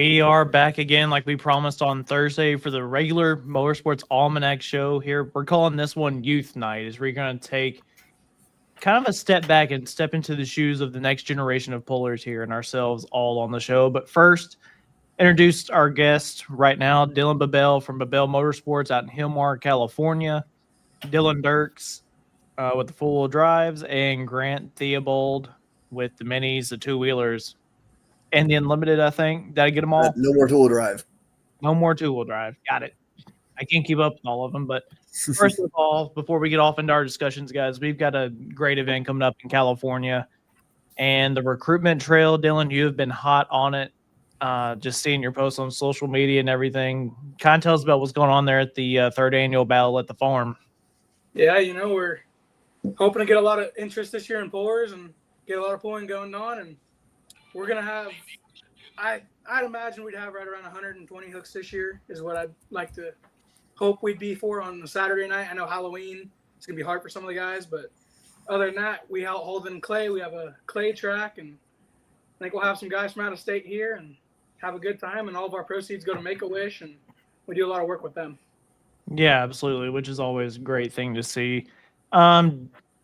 We are back again like we promised on Thursday for the regular Motorsports Almanac show here. We're calling this one Youth Night as we're going to take kind of a step back and step into the shoes of the next generation of pullers here and ourselves all on the show. But first, introduced our guest right now, Dylan Babel from Babel Motorsports out in Hillmar, California. Dylan Dirks with the four-wheel drives and Grant Theobald with the minis, the two-wheelers. And the Unlimited, I think. Did I get them all? No more two-wheel drive. No more two-wheel drive. Got it. I can't keep up with all of them. But first of all, before we get off into our discussions, guys, we've got a great event coming up in California. And the recruitment trail, Dylan, you have been hot on it. Just seeing your posts on social media and everything. Kind of tell us about what's going on there at the third annual Battle at the Farm. Yeah, we're hoping to get a lot of interest this year in pullers and get a lot of pulling going on. And we're going to have, I'd imagine we'd have right around 120 hooks this year is what I'd like to hope we'd be for on a Saturday night. I know Halloween, it's going to be hard for some of the guys, but other than that, we hold in clay. We have a clay track, and I think we'll have some guys from out of state here and have a good time, and all of our proceeds go to Make-A-Wish, and we do a lot of work with them. Yeah, absolutely, which is always a great thing to see.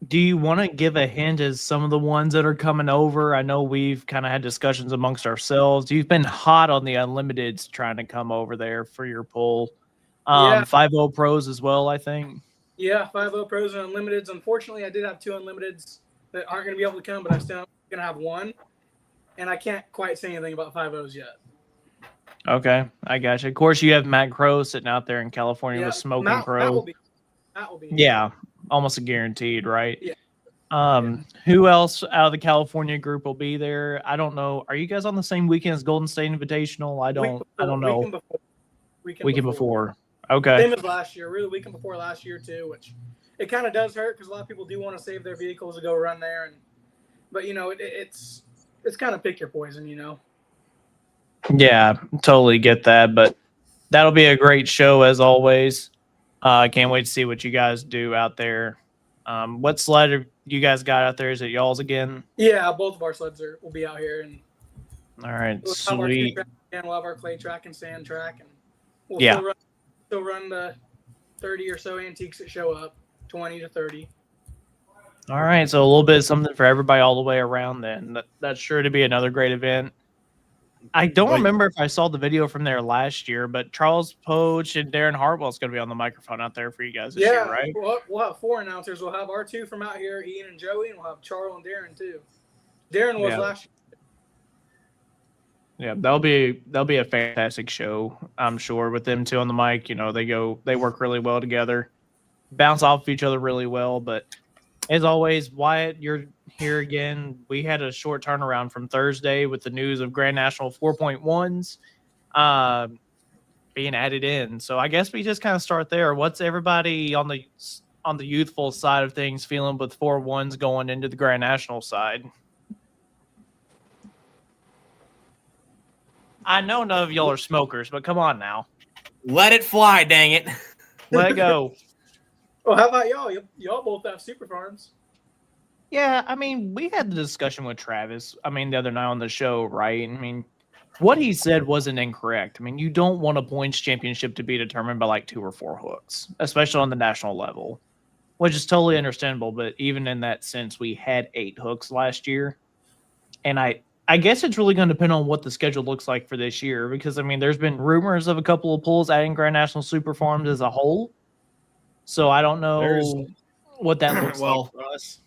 Do you want to give a hint as some of the ones that are coming over? I know we've kind of had discussions amongst ourselves. You've been hot on the Unlimiteds trying to come over there for your pull. 5.0 Pros as well, I think. Yeah, 5.0 Pros and Unlimiteds. Unfortunately, I did have two Unlimiteds that aren't going to be able to come, but I'm still going to have one. And I can't quite say anything about 5.0s yet. Okay, I got you. Of course, you have Matt Crow sitting out there in California with Smoking Crow. That will be. Yeah, almost a guaranteed, right? Yeah. Who else out of the California group will be there? I don't know. Are you guys on the same weekend as Golden State Invitational? I don't know. Weekend before. Okay. Same as last year. Really, weekend before last year too, which it kind of does hurt because a lot of people do want to save their vehicles to go run there, but it's kind of pick your poison, Yeah, totally get that, but that'll be a great show as always. I can't wait to see what you guys do out there. What sled have you guys got out there? Is it y'all's again? Yeah, both of our sleds will be out here, and all right, we'll sweet. We'll have our clay track and sand track, and we'll still run the 30 or so antiques that show up, 20 to 30. All right, so a little bit of something for everybody all the way around then. That's sure to be another great event. I don't remember if I saw the video from there last year, but Charles Poach and Darren Hartwell's going to be on the microphone out there for you guys this year, right? We'll have four announcers. We'll have our two from out here, Ian and Joey, and we'll have Charles and Darren too. Darren was last year. Yeah, that'll be a fantastic show, I'm sure, with them two on the mic. They work really well together, bounce off of each other really well. But as always, Wyatt, you're here again. We had a short turnaround from Thursday with the news of Grand National 4.1s being added in. So I guess we just kind of start there. What's everybody on the youthful side of things feeling with 4.1s going into the Grand National side? I know none of y'all are smokers, but come on now. Let it fly, dang it. Let it go. Well, how about y'all? Y'all both have super farms. Yeah, I mean, we had the discussion with Travis, the other night on the show, right? What he said wasn't incorrect. You don't want a points championship to be determined by like 2 or 4 hooks, especially on the national level, which is totally understandable. But even in that sense, we had 8 hooks last year. And I guess it's really going to depend on what the schedule looks like for this year because, there's been rumors of a couple of pulls adding Grand National Super Farms as a whole. So I don't know what that looks like for us.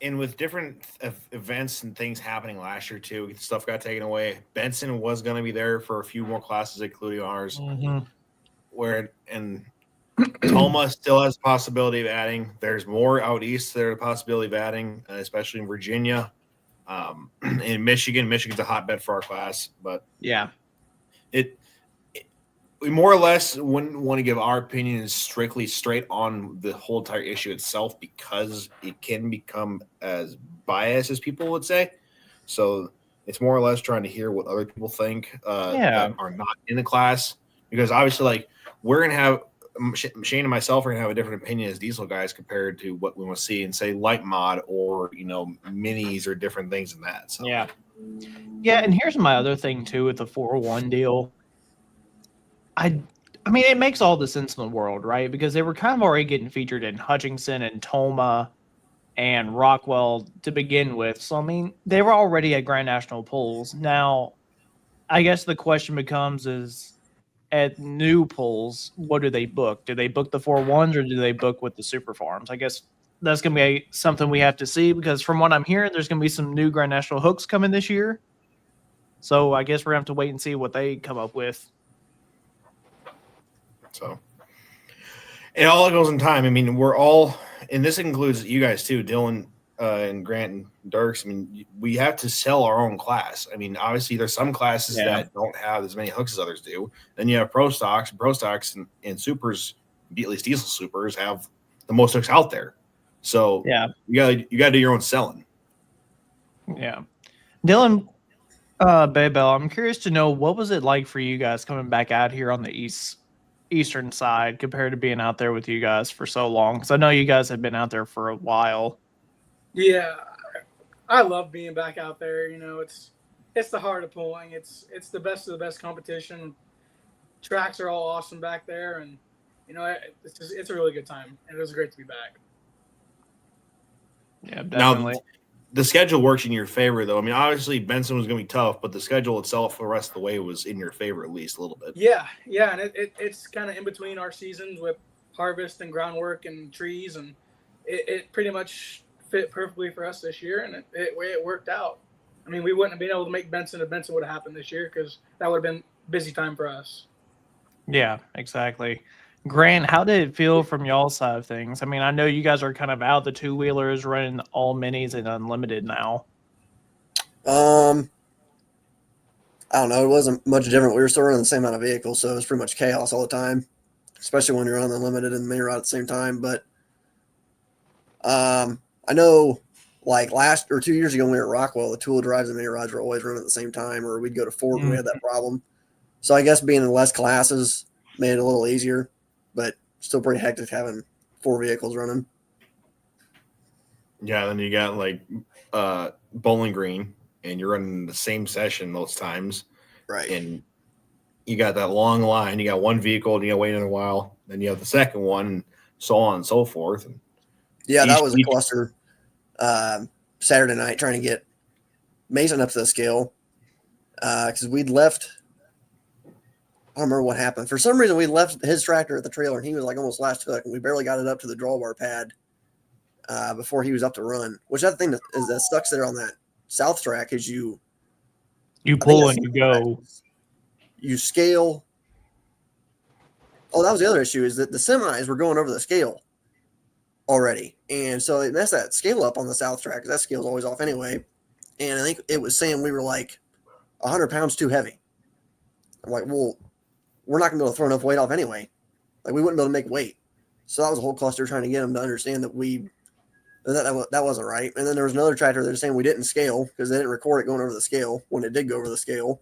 And with different events and things happening last year, too, stuff got taken away. Benson was going to be there for a few more classes, including ours. Mm-hmm. And Toma still has the possibility of adding. There's more out east there, the possibility of adding, especially in Virginia. In Michigan's a hotbed for our class, but yeah, we more or less wouldn't want to give our opinion strictly straight on the whole entire issue itself because it can become as biased as people would say. So it's more or less trying to hear what other people think that are not in the class because obviously, we're gonna have Shane and myself are going to have a different opinion as diesel guys compared to what we want to see and say light mod or, minis or different things in that. So. Yeah. Yeah, and here's my other thing too with the 4-1 deal. I mean, it makes all the sense in the world, right? Because they were kind of already getting featured in Hutchinson and Toma and Rockwell to begin with. So I mean, they were already at Grand National polls. Now, I guess the question becomes is at new polls, what do they book? Do they book the 4-1s or do they book with the super farms? I guess that's going to be something we have to see because from what I'm hearing, there's going to be some new Grand National hooks coming this year. So I guess we're going to have to wait and see what they come up with. So it all goes in time. I mean, we're all, and this includes you guys too, Dylan and Grant and Dirks. I mean, we have to sell our own class. I mean, obviously there's some classes that don't have as many hooks as others do. Then you have pro stocks and supers, at least diesel supers, have the most hooks out there. So you gotta do your own selling. Yeah. Dylan, Baybell, I'm curious to know what was it like for you guys coming back out here on the eastern side compared to being out there with you guys for so long? Because I know you guys have been out there for a while. Yeah, I love being back out there. You know, it's the heart of pulling. It's the best of the best competition. Tracks are all awesome back there, and you know, it's a really good time. And it was great to be back. Yeah, definitely. Now, the schedule works in your favor, though. I mean, obviously Benson was going to be tough, but the schedule itself, the rest of the way, was in your favor at least a little bit. Yeah, and it's kind of in between our seasons with harvest and groundwork and trees, and it pretty much fit perfectly for us this year, and it worked out. I mean, we wouldn't have been able to make Benson if Benson would have happened this year because that would have been busy time for us. Yeah, exactly. Grant, how did it feel from y'all's side of things? I mean, I know you guys are kind of out the two-wheelers, running all minis and unlimited now. I don't know. It wasn't much different. We were still running the same amount of vehicles, so it was pretty much chaos all the time, especially when you're on the limited and the mini rod at the same time. But I know like last or 2 years ago when we were at Rockwell, the two-wheel drives and mini rods were always running at the same time, or we'd go to Fort and we had that problem. So I guess being in less classes made it a little easier, but still pretty hectic having 4 vehicles running. Yeah, then you got like Bowling Green, and you're running the same session most times. Right. And you got that long line. You got one vehicle, and you got to wait in a while. Then you have the second one, and so on and so forth. And yeah, that was a cluster Saturday night trying to get Mason up to the scale because we'd left – I don't remember what happened. For some reason, we left his tractor at the trailer, and he was like almost last hook, and we barely got it up to the drawbar pad before he was up to run. Which that thing that sucks there on that south track is you pull and you go. You scale. Oh, that was the other issue is that the semis were going over the scale already, and so they messed that scale up on the south track because that scale's always off anyway. And I think it was saying we were like 100 pounds too heavy. I'm like, well, we're not going to be able to throw enough weight off anyway. Like, we wouldn't be able to make weight. So that was a whole cluster trying to get them to understand that that wasn't right. And then there was another tractor that was saying we didn't scale because they didn't record it going over the scale when it did go over the scale.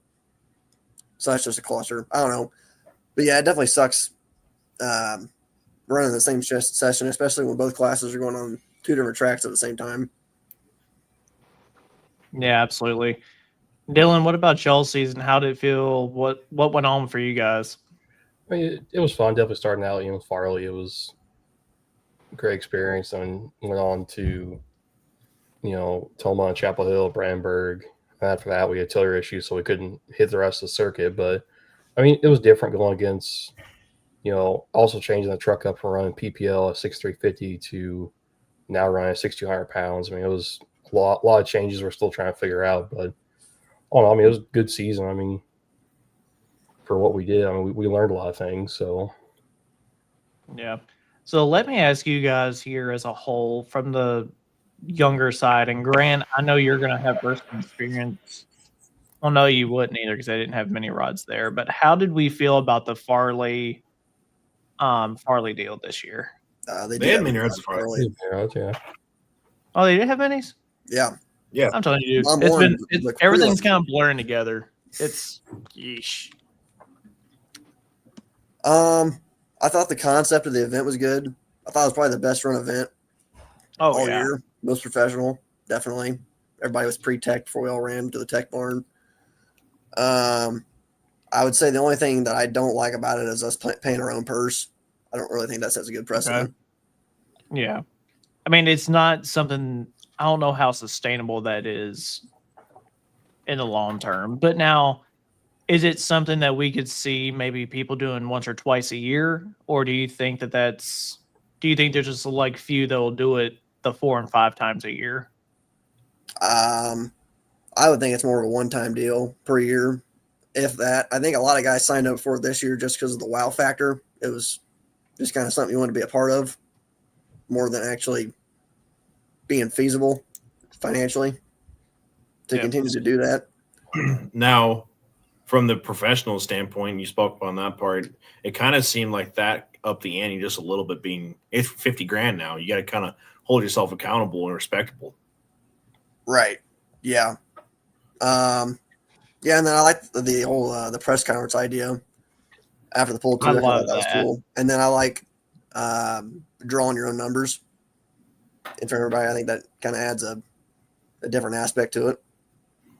So that's just a cluster. I don't know. But yeah, it definitely sucks running the same session, especially when both classes are going on 2 different tracks at the same time. Yeah, absolutely. Dylan, what about y'all's season? How did it feel? What went on for you guys? I mean, it was fun. Definitely starting out, with Farley, it was a great experience. And went on to, Toma and Chapel Hill, Brandenburg. And after that, we had tiller issues, so we couldn't hit the rest of the circuit. But I mean, it was different going against, also changing the truck up from running PPL at 6,350 to now running 6,200 pounds. I mean, it was a lot of changes we're still trying to figure out, but. Oh, I mean, it was a good season. I mean, for what we did, I mean, we learned a lot of things. So, yeah. So let me ask you guys here as a whole from the younger side. And Grant, I know you're going to have first experience. Well, no, you wouldn't either because I didn't have many rods there. But how did we feel about the Farley deal this year? They had mini rods. Farley. Yeah. Oh, they did have minis? Yeah. Yeah, I'm telling you, everything's kind of blurring together. It's yeesh. I thought the concept of the event was good. I thought it was probably the best run event all year. Most professional, definitely. Everybody was pre-tech before we all ran to the tech barn. I would say the only thing that I don't like about it is us paying our own purse. I don't really think that sets a good precedent. Yeah. I mean, it's not something, I don't know how sustainable that is in the long term. But now, is it something that we could see maybe people doing once or twice a year? Or do you think do you think there's just like few that will do it the 4 and 5 times a year? I would think it's more of a one-time deal per year, if that. I think a lot of guys signed up for it this year just because of the wow factor. It was just kind of something you want to be a part of more than actually being feasible financially to continue to do that. Now, from the professional standpoint, you spoke on that part. It kind of seemed like that up the ante just a little bit. Being it's $50,000 now, you got to kind of hold yourself accountable and respectable. Right. Yeah. Yeah, and then I like the whole the press conference idea after the poll too. I I thought love that was that. cool. And then I like drawing your own numbers. And for everybody, I think that kind of adds a different aspect to it.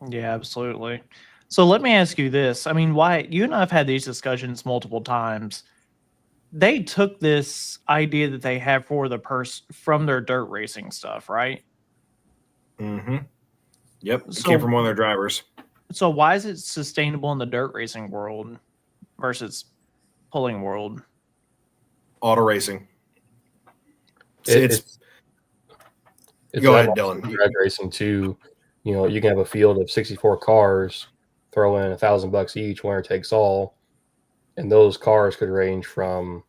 Yeah, absolutely. So let me ask you this. I mean, Wyatt, you and I have had these discussions multiple times. They took this idea that they have for the purse from their dirt racing stuff, right? Mm-hmm. Yep. It So, came from one of their drivers. so why is it sustainable in the dirt racing world versus pulling world? Auto racing. It's Go ahead, that Dylan. drag racing too. You know, you can have a field of 64 cars, throw in $1,000 each, winner takes all, and those cars could range from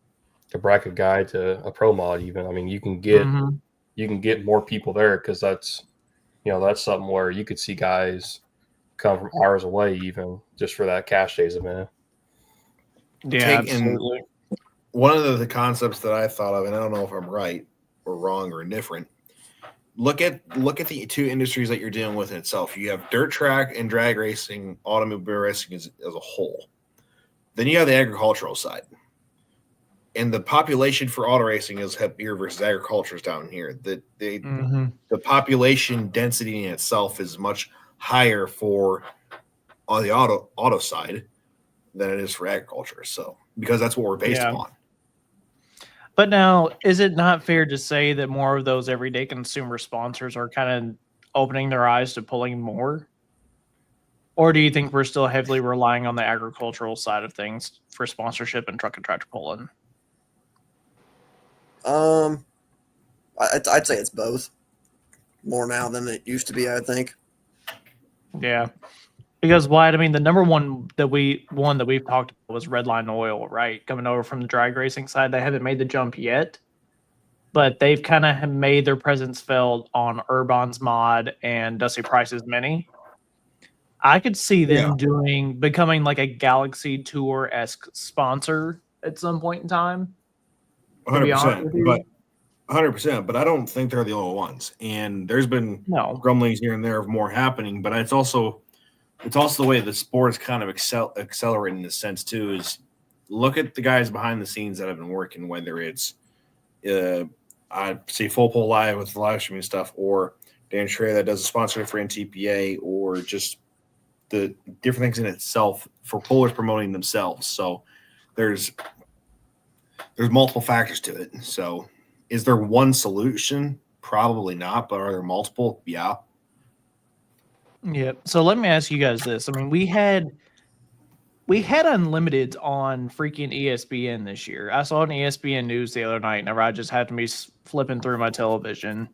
a bracket guy to a pro mod. Even, I mean, you can get more people there because that's something where you could see guys come from hours away even just for that cash days event. Yeah, absolutely. One of the concepts that I thought of, and I don't know if I'm right or wrong or indifferent. Look at the two industries that you're dealing with in itself. You have dirt track and drag racing, automobile racing as a whole. Then you have the agricultural side. And the population for auto racing is up here versus agriculture is down here. The population density in itself is much higher on the auto side than it is for agriculture. So because that's what we're based upon. But now, is it not fair to say that more of those everyday consumer sponsors are kind of opening their eyes to pulling more? Or do you think we're still heavily relying on the agricultural side of things for sponsorship and truck and tractor pulling? I'd say it's both more now than it used to be, I think. Yeah. Because Wyatt, I mean, the number one that we've talked about was Redline Oil, right? Coming over from the drag racing side. They haven't made the jump yet, but they've kind of made their presence felt on Urban's Mod and Dusty Price's Mini. I could see them becoming like a Galaxy Tour-esque sponsor at some point in time. 100%. 100%, but I don't think they're the only ones. And there's been grumblings here and there of more happening, but it's also the way the sport is kind of accelerating in this sense too. Is look at the guys behind the scenes that have been working, whether it's I see Full Pull Live with the live streaming stuff, or Dan Schreier that does a sponsorship for NTPA, or just the different things in itself for pullers promoting themselves. So there's multiple factors to it. So is there one solution? Probably not, but are there multiple? Yeah. Yeah. So let me ask you guys this. I mean, we had unlimited on freaking ESPN this year. I saw an ESPN news the other night, and I just happened to be flipping through my television.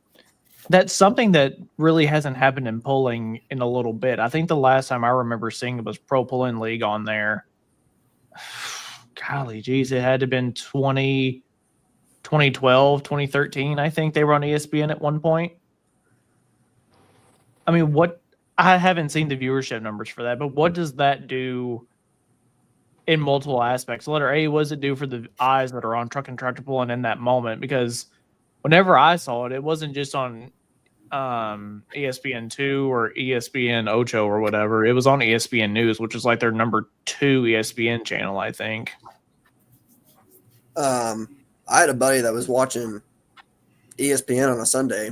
That's something that really hasn't happened in pulling in a little bit. I think the last time I remember seeing it was Pro Pulling League on there. Golly, geez, it had to have been 2012, 2013. I think they were on ESPN at one point. I mean, I haven't seen the viewership numbers for that, but what does that do in multiple aspects? Letter A, what does it do for the eyes that are on truck and tractor pulling in that moment? Because whenever I saw it, it wasn't just on ESPN2 or ESPN Ocho or whatever. It was on ESPN News, which is like their number 2 ESPN channel, I think. I had a buddy that was watching ESPN on a Sunday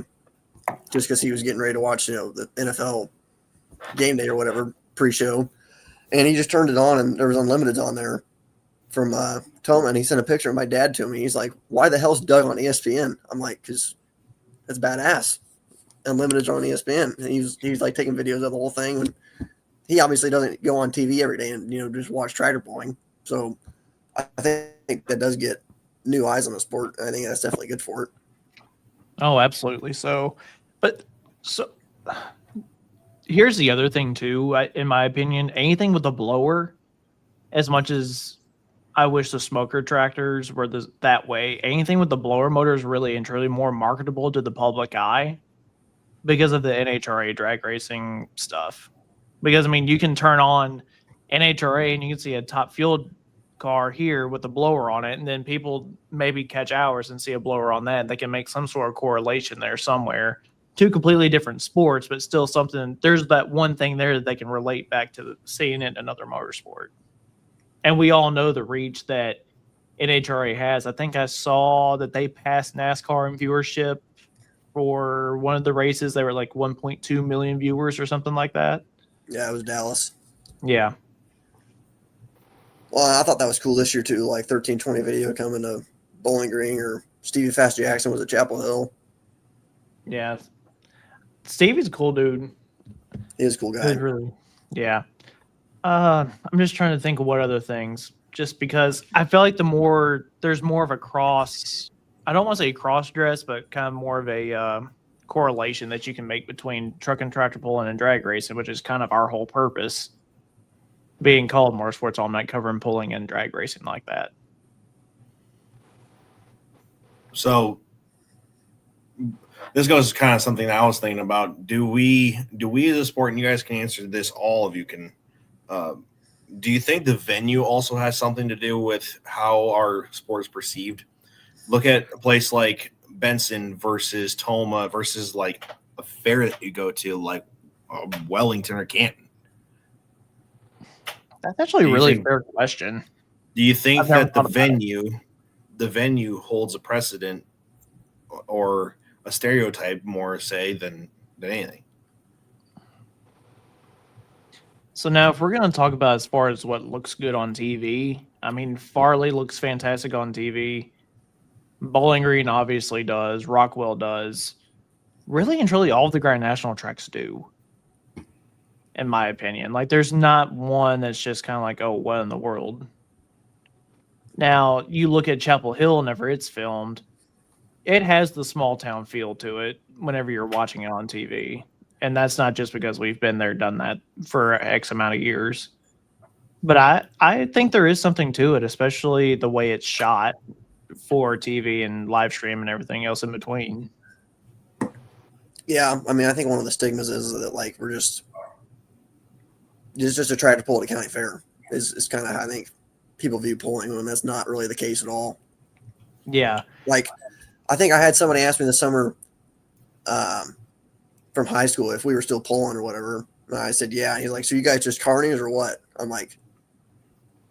just because he was getting ready to watch, the NFL game day or whatever pre-show. And he just turned it on, and there was Unlimiteds on there from Toma, and he sent a picture of my dad to me. He's like, "Why the hell's Doug on ESPN?" I'm like, "Because it's badass. Unlimiteds are on ESPN." And he's like taking videos of the whole thing. And he obviously doesn't go on TV every day and just watch tractor pulling. So I think that does get new eyes on the sport. I think that's definitely good for it. Oh, absolutely. So here's the other thing too. In my opinion, anything with a blower, as much as I wish the smoker tractors were that way, anything with the blower motor is really and truly more marketable to the public eye because of the NHRA drag racing stuff. Because I mean, you can turn on NHRA and you can see a top fuel car here with a blower on it, and then people maybe catch ours and see a blower on that. They can make some sort of correlation there somewhere. Two completely different sports, but still something. There's that one thing there that they can relate back to seeing it in another motorsport. And we all know the reach that NHRA has. I think I saw that they passed NASCAR in viewership for one of the races. They were like 1.2 million viewers or something like that. Yeah, it was Dallas. Yeah. Well, I thought that was cool this year too. Like 1320 video coming to Bowling Green, or Stevie Fast Jackson was at Chapel Hill. Yeah. Stevie's a cool dude. He was a cool guy. He's really, yeah. I'm just trying to think of what other things. Just because I feel like there's more of a cross. I don't want to say cross dress, but kind of more of a correlation that you can make between truck and tractor pulling and drag racing, which is kind of our whole purpose, being called Motorsports Almanac, covering pulling and drag racing like that. So this goes kind of something that I was thinking about. Do we as a sport, and you guys can answer this, all of you can, do you think the venue also has something to do with how our sport is perceived? Look at a place like Benson versus Toma versus like a fair that you go to, like Wellington or Canton. That's actually a really fair question. Do you think that the venue holds a precedent or a stereotype more, say, than anything? So now, if we're going to talk about as far as what looks good on TV, I mean, Farley looks fantastic on TV. Bowling Green obviously does. Rockwell does. Really and truly, all of the Grand National tracks do, in my opinion. Like, there's not one that's just kind of like, oh, what in the world? Now, you look at Chapel Hill whenever it's filmed, it has the small town feel to it whenever you're watching it on TV. And that's not just because we've been there, done that for X amount of years. But I think there is something to it, especially the way it's shot for TV and live stream and everything else in between. Yeah, I mean, I think one of the stigmas is that like it's just a tractor pull at a county fair is kind of how I think people view pulling, when that's not really the case at all. Yeah. Like, I think I had somebody ask me this summer from high school if we were still pulling or whatever. And I said, yeah. He's like, so you guys just carnies or what? I'm like,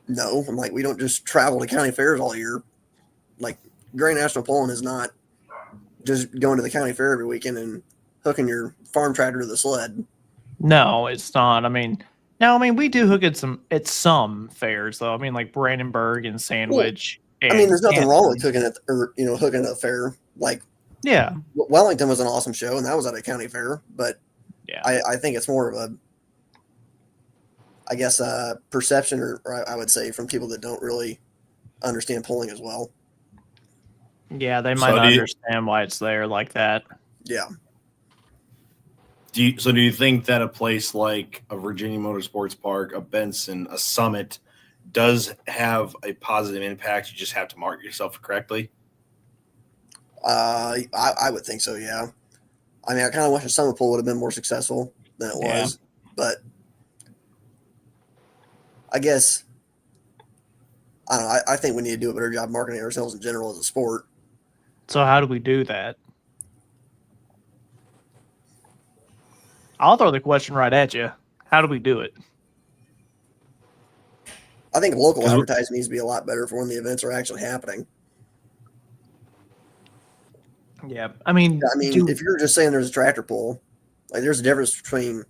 no. I'm like, we don't just travel to county fairs all year. Like, Grand National Pulling is not just going to the county fair every weekend and hooking your farm tractor to the sled. No, it's not. I mean, we do hook at some fairs though. I mean, like Brandenburg and Sandwich. Well, I mean, there's nothing wrong with hooking at a fair. Like, yeah, Wellington was an awesome show, and that was at a county fair. But yeah, I think it's more of a, I guess, perception, or I would say, from people that don't really understand pulling as well. Yeah, they might not understand why it's there like that. Yeah. Do you think that a place like a Virginia Motorsports Park, a Benson, a Summit does have a positive impact? You just have to market yourself correctly? I would think so, yeah. I mean, I kind of wish a Summit Pull would have been more successful than it was, but I guess, I don't know, I think we need to do a better job marketing ourselves in general as a sport. So how do we do that? I'll throw the question right at you. How do we do it? I think local advertising needs to be a lot better for when the events are actually happening. Yeah, I mean, if you're just saying there's a tractor pull, like there's a difference between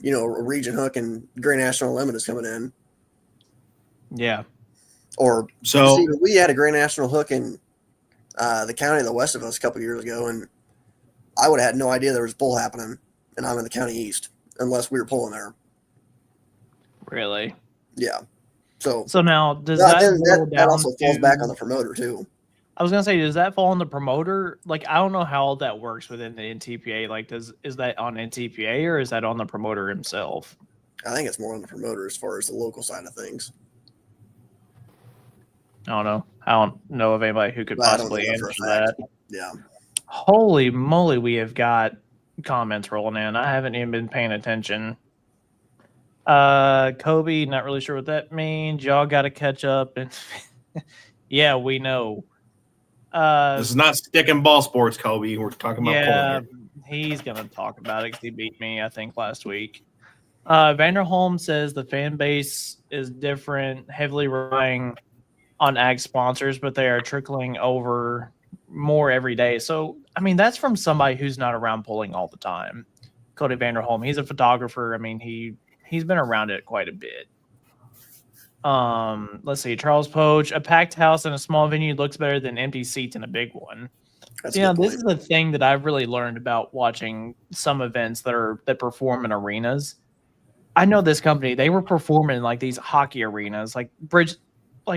you know, a region hook and Great National Limit is coming in. Yeah. Or So see, we had a Great National hook in the county of the west of us a couple years ago, and I would have had no idea there was bull happening, and I'm in the county east, unless we were pulling there. Really? Yeah. So now does that, that boil that down also falls back on to? the promoter too. I was gonna say, does that fall on the promoter? Like, I don't know how that works within the NTPA. Like, is that on NTPA or is that on the promoter himself? I think it's more on the promoter as far as the local side of things. I don't know. I don't know of anybody who could I don't know possibly that for a answer fact. that. Yeah. Holy moly, we have got comments rolling in. I haven't even been paying attention. Kobe, not really sure what that means. Y'all got to catch up. And yeah, we know. this is not stick and ball sports, Kobe. We're talking about Yeah, pulling he's going to talk about it because he beat me, I think, last week. Vanderholm says the fan base is different, heavily relying on ag sponsors, but they are trickling over more every day. So, I mean, that's from somebody who's not around pulling all the time. Cody Vanderholm, he's a photographer. I mean, he's been around it quite a bit. Let's see, Charles Poach, a packed house in a small venue looks better than empty seats in a big one. That's So, a good this point. is the thing that I've really learned about watching some events that perform in arenas. I know this company, they were performing like these hockey arenas, like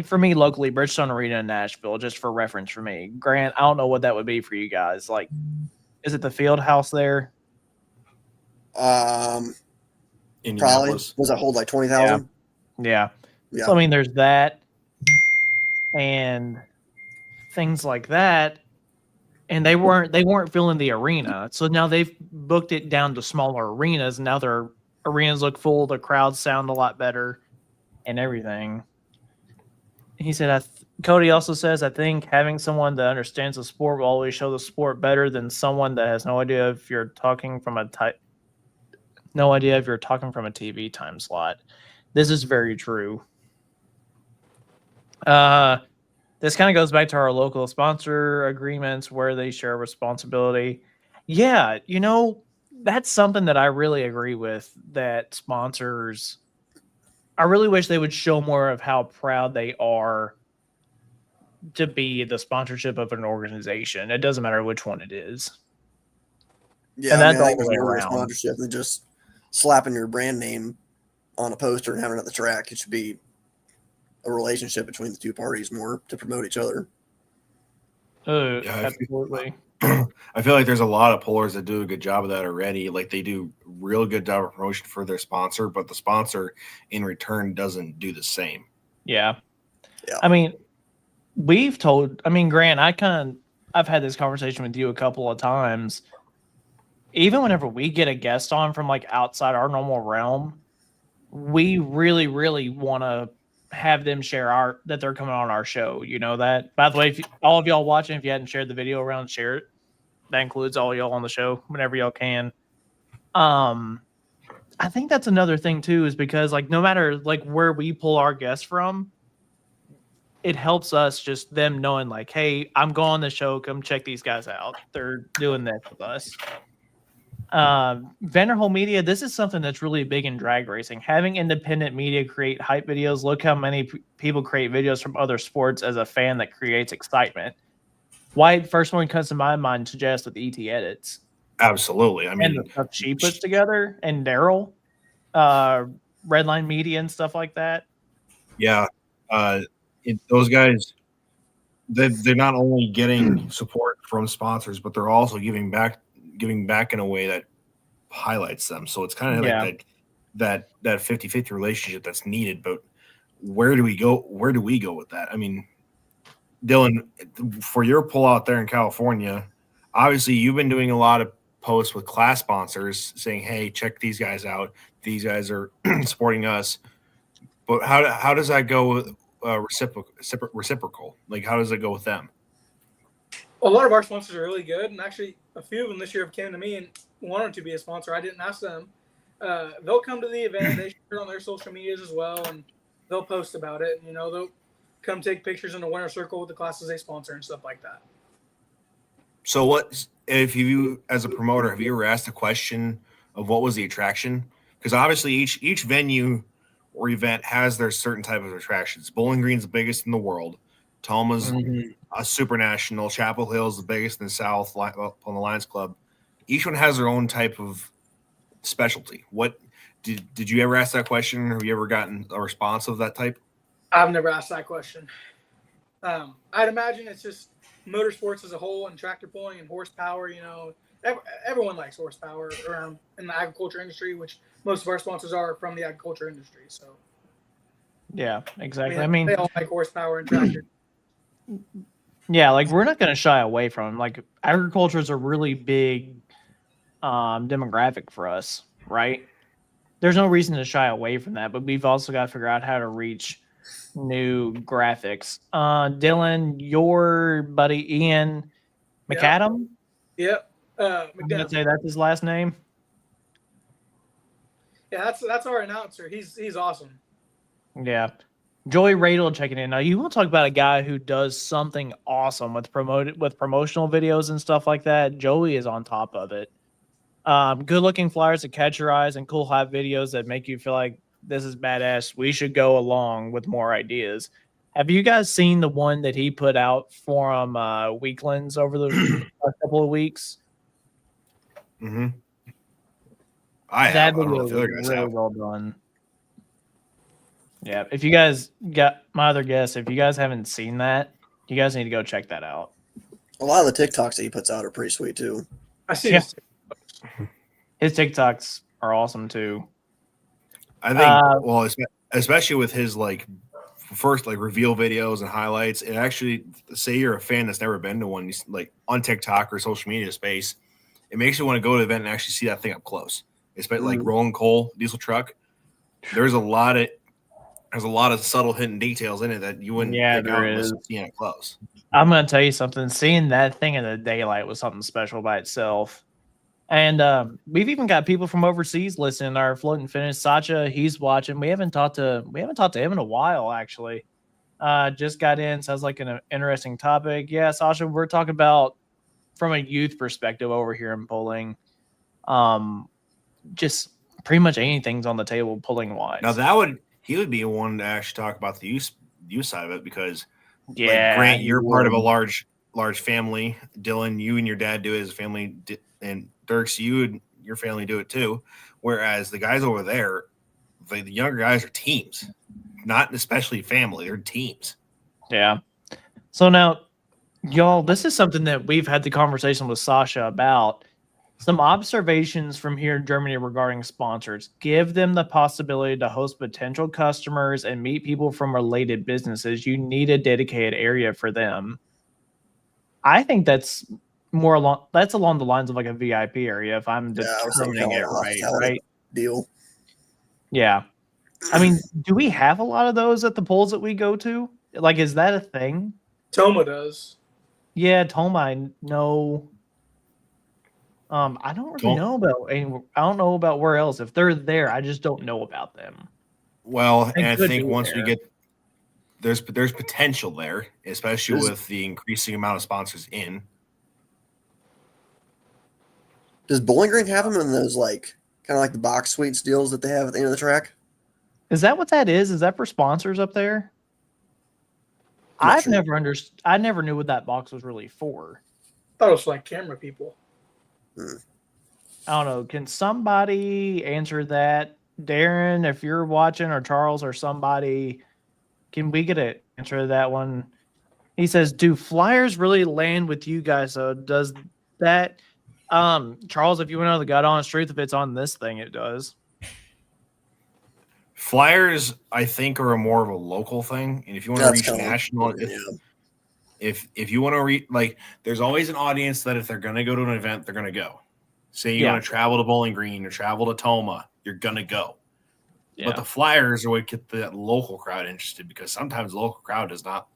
for me locally, Bridgestone Arena in Nashville, just for reference for me. Grant, I don't know what that would be for you guys. Like, is it the field house there? Probably. Indianapolis. Does that hold like 20,000? Yeah. Yeah. So I mean, there's that and things like that. And they weren't filling the arena. So now they've booked it down to smaller arenas. And now their arenas look full, the crowds sound a lot better and everything. He said, Cody also says, I think having someone that understands the sport will always show the sport better than someone that has no idea if you're talking from a TV time slot. This is very true. This kind of goes back to our local sponsor agreements where they share responsibility. Yeah, that's something that I really agree with, that sponsors, I really wish they would show more of how proud they are to be the sponsorship of an organization. It doesn't matter which one it is. Yeah, And I that's mean, I all think the it's way more of a around. sponsorship than just slapping your brand name on a poster and having it at the track. It should be a relationship between the two parties more to promote each other. Absolutely. I feel like there's a lot of pullers that do a good job of that already. Like, they do real good job of promotion for their sponsor, but the sponsor in return doesn't do the same. Yeah. Yeah. I mean, Grant, I've had this conversation with you a couple of times. Even whenever we get a guest on from like outside our normal realm, we really, really want to have them share that they're coming on our show. You know that? By the way, if all of y'all watching, if you hadn't shared the video around, share it. That includes all y'all on the show whenever y'all can. I think that's another thing too, is because like no matter like where we pull our guests from, it helps us just them knowing like, hey, I'm going on the show. Come check these guys out. They're doing this with us. Vanderholm Media, this is something that's really big in drag racing. Having independent media create hype videos. Look how many people create videos from other sports as a fan that creates excitement. Why first one comes to my mind suggests with ET Edits. Absolutely. I mean, and the stuff she puts together, and Daryl, Redline Media and stuff like that. Yeah. Those guys, they're not only getting support from sponsors, but they're also giving back in a way that highlights them. So it's kind of like that 50-50 relationship that's needed. But where do we go with that? I mean, Dylan, for your pull out there in California, obviously you've been doing a lot of posts with class sponsors saying, hey, check these guys out. These guys are supporting us. But how does that go with reciprocal? Like, how does it go with them? A lot of our sponsors are really good, and actually a few of them this year have came to me and wanted to be a sponsor. I didn't ask them. They'll come to the event. They share it on their social medias as well, and they'll post about it. You know, they'll come take pictures in the winner circle with the classes they sponsor and stuff like that. So what if you, as a promoter, have you ever asked the question of what was the attraction? because obviously each venue or event has their certain type of attractions. Bowling Green's the biggest in the world. Toma's a super national. Chapel Hill's the biggest in the South on the Lions Club. Each one has their own type of specialty. What did you ever ask that question? Or have you ever gotten a response of that type? I've never asked that question. I'd imagine it's just motorsports as a whole and tractor pulling and horsepower. Everyone likes horsepower around in the agriculture industry, which most of our sponsors are from the agriculture industry. So Yeah, exactly. they all like horsepower and tractors. Yeah, like we're not going to shy away from them. Like agriculture is a really big demographic for us, right? There's no reason to shy away from that, but we've also got to figure out how to reach new graphics. Dylan, your buddy Ian McAdam. Yep. I'm gonna say that's his last name. Yeah, that's our announcer. He's awesome. Yeah. Joey Radel checking in. Now you want to talk about a guy who does something awesome with promotional videos and stuff like that. Joey is on top of it. Good looking flyers that catch your eyes and cool hot videos that make you feel like this is badass. We should go along with more ideas. Have you guys seen the one that he put out from Weeklands over the last couple of weeks? Mm-hmm. That video was really well done. Yeah, if you guys got my other guess, if you guys haven't seen that, you guys need to go check that out. A lot of the TikToks that he puts out are pretty sweet too. I see. Yeah. His TikToks are awesome too. I think, especially with his first reveal videos and highlights, and actually, say you're a fan that's never been to one, like on TikTok or social media space, it makes you want to go to the event and actually see that thing up close. Especially like rolling coal diesel truck. There's a lot of subtle hidden details in it that you wouldn't pick out unless you see it close. I'm gonna tell you something. Seeing that thing in the daylight was something special by itself. And we've even got people from overseas listening. Our float and finish, Sacha, he's watching. We haven't talked to him in a while, actually. Just got in. Sounds like an interesting topic. Yeah, Sasha, we're talking about from a youth perspective over here in pulling. Just pretty much anything's on the table pulling wise. Now he would be one to actually talk about the youth side of it because Grant, you're part of a large family. Dylan, you and your dad do it as a family, and Dirks, you and your family do it too. Whereas the guys over there, the younger guys are teams, not especially family. They're teams. Yeah. So now, y'all, this is something that we've had the conversation with Sasha about. Some observations from here in Germany regarding sponsors. Give them the possibility to host potential customers and meet people from related businesses. You need a dedicated area for them. I think that's along the lines of like a VIP area if I'm determining it right? Deal. Yeah. I mean, do we have a lot of those at the polls that we go to? Like, is that a thing? Toma does. Yeah, Toma, I know. I don't really know about I don't know about where else. If they're there, I just don't know about them. Well, and I think once we get there's potential there, especially with the increasing amount of sponsors in. Does Bowling Green have them in those kind of like the box suites deals that they have at the end of the track? Is that what that is? Is that for sponsors up there? I never knew what that box was really for. I thought it was like camera people. I don't know. Can somebody answer that? Darren, if you're watching, or Charles, or somebody, can we get an answer to that one? He says, do flyers really land with you guys? So does that, Charles, if you want to know the God honest truth, if it's on this thing, it does. Flyers, I think, are more of a local thing. And if you want to reach national, if you want to reach, there's always an audience that if they're going to go to an event, they're going to go. Say you want to travel to Bowling Green or travel to Toma, you're going to go. Yeah. But the flyers are what get that local crowd interested because sometimes the local crowd does not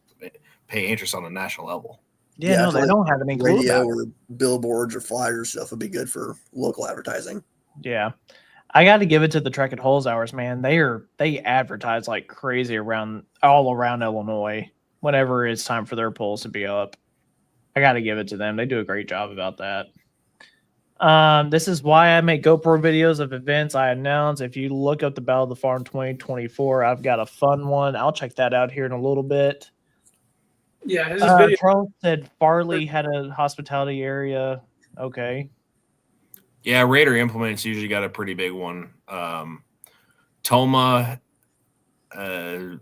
pay interest on a national level. Yeah, no, they don't have any clue radio or billboards or flyers stuff would be good for local advertising. Yeah. I got to give it to the Trek at Holes Hours, man. They advertise like crazy all around Illinois whenever it's time for their polls to be up. I got to give it to them. They do a great job about that. This is why I make GoPro videos of events I announce. If you look up the Battle of the Farm 2024, I've got a fun one. I'll check that out here in a little bit. Yeah, his video. Charles said Farley had a hospitality area. Okay. Yeah, Raider Implements usually got a pretty big one. Toma, Toma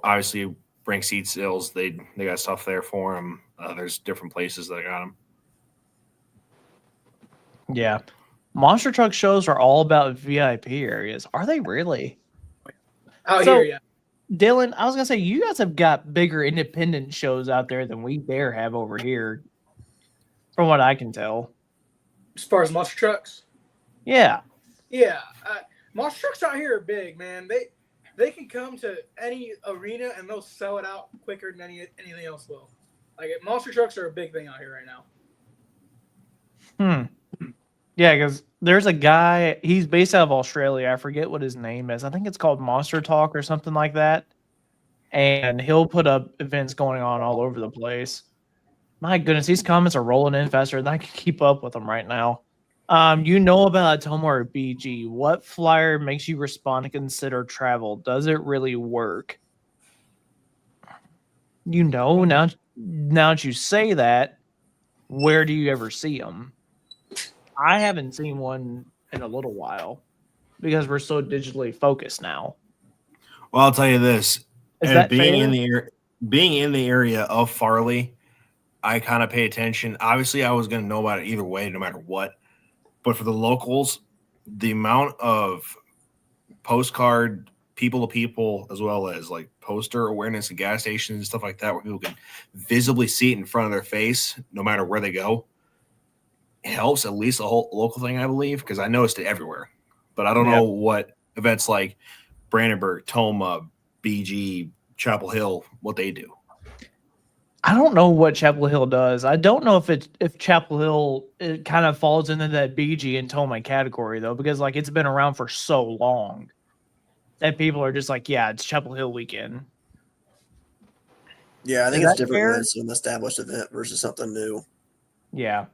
obviously bring seat sales. They got stuff there for them. There's different places that got them. Yeah. Monster truck shows are all about VIP areas. Are they really? Out So- here, yeah. Dylan, I was gonna say you guys have got bigger independent shows out there than we dare have over here, from what I can tell. As far as monster trucks, Yeah. yeah, monster trucks out here are big, man. They can come to any arena and they'll sell it out quicker than anything else will. Like monster trucks are a big thing out here right now. Yeah, because there's a guy, he's based out of Australia. I forget what his name is. I think it's called Monster Talk or something like that. And he'll put up events going on all over the place. My goodness, these comments are rolling in faster than I can keep up with them right now. You know about Atoma or BG. What flyer makes you respond to consider travel? Does it really work? You know, now that you say that, where do you ever see them? I haven't seen one in a little while because we're so digitally focused now. Well, I'll tell you this: Is that being fair? being in the area of Farley, I kind of pay attention. Obviously, I was going to know about it either way, no matter what. But for the locals, the amount of postcard people to people, as well as like poster awareness at gas stations and stuff like that, where people can visibly see it in front of their face, no matter where they go, helps at least the whole local thing, I believe, because I noticed it everywhere. But I don't know what events like Brandenburg, Toma, BG, Chapel Hill, what they do. I don't know what Chapel Hill does. I don't know if Chapel Hill it kind of falls into that BG and Toma category though, because like it's been around for so long that people are just like, yeah, it's Chapel Hill weekend. Yeah, I think Is it's that different fair? when it's an established event versus something new. Yeah.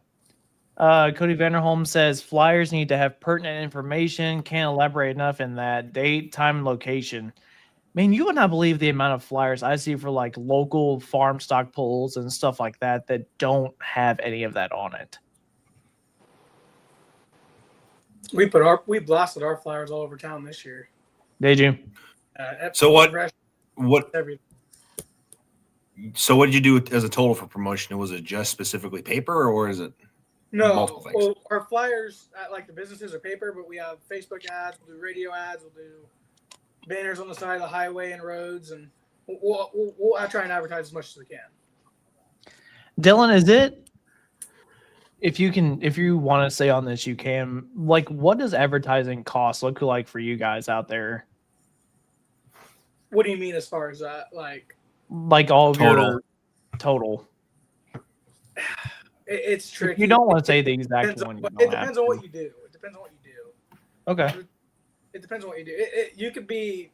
Cody Vanderholm says flyers need to have pertinent information. Can't elaborate enough in that date, time, and location. Man, you would not believe the amount of flyers I see for like local farm stock pulls and stuff like that that don't have any of that on it. We blasted our flyers all over town this year. Did you? So what Everything. So what did you do as a total for promotion? Was it just specifically paper, or is it No, multiple things? well, our flyers at like the businesses are paper, but we have Facebook ads, we'll do radio ads, we'll do banners on the side of the highway and roads, and we'll try and advertise as much as we can. Dylan, is it? If you want to say on this, you can. Like, what does advertising cost look like for you guys out there? What do you mean as far as that? Like All of Total. your total. it's tricky. If you don't want to say the exact Depends one, on, you it don't depends have on to. what you do. It depends on what you do. Okay. It depends on what you do. You could be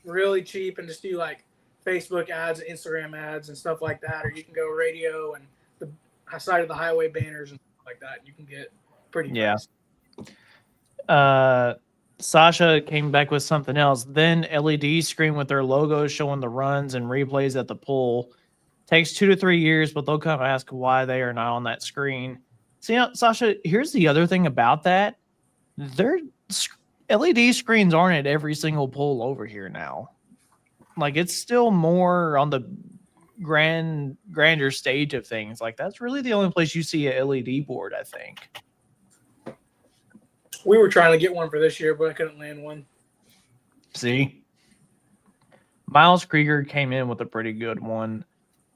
really cheap and just do like Facebook ads, Instagram ads, and stuff like that, or you can go radio and the side of the highway banners and stuff like that. You can get pretty Yeah. Sasha came back with something else. Then LED screen with their logos showing the runs and replays at the pool. Takes 2 to 3 years, but they'll come ask why they are not on that screen. See, Sasha, here's the other thing about that. Their LED screens aren't at every single pool over here now. Like, it's still more on the grander stage of things. Like, that's really the only place you see a LED board, I think. We were trying to get one for this year, but I couldn't land one. See? Miles Krieger came in with a pretty good one.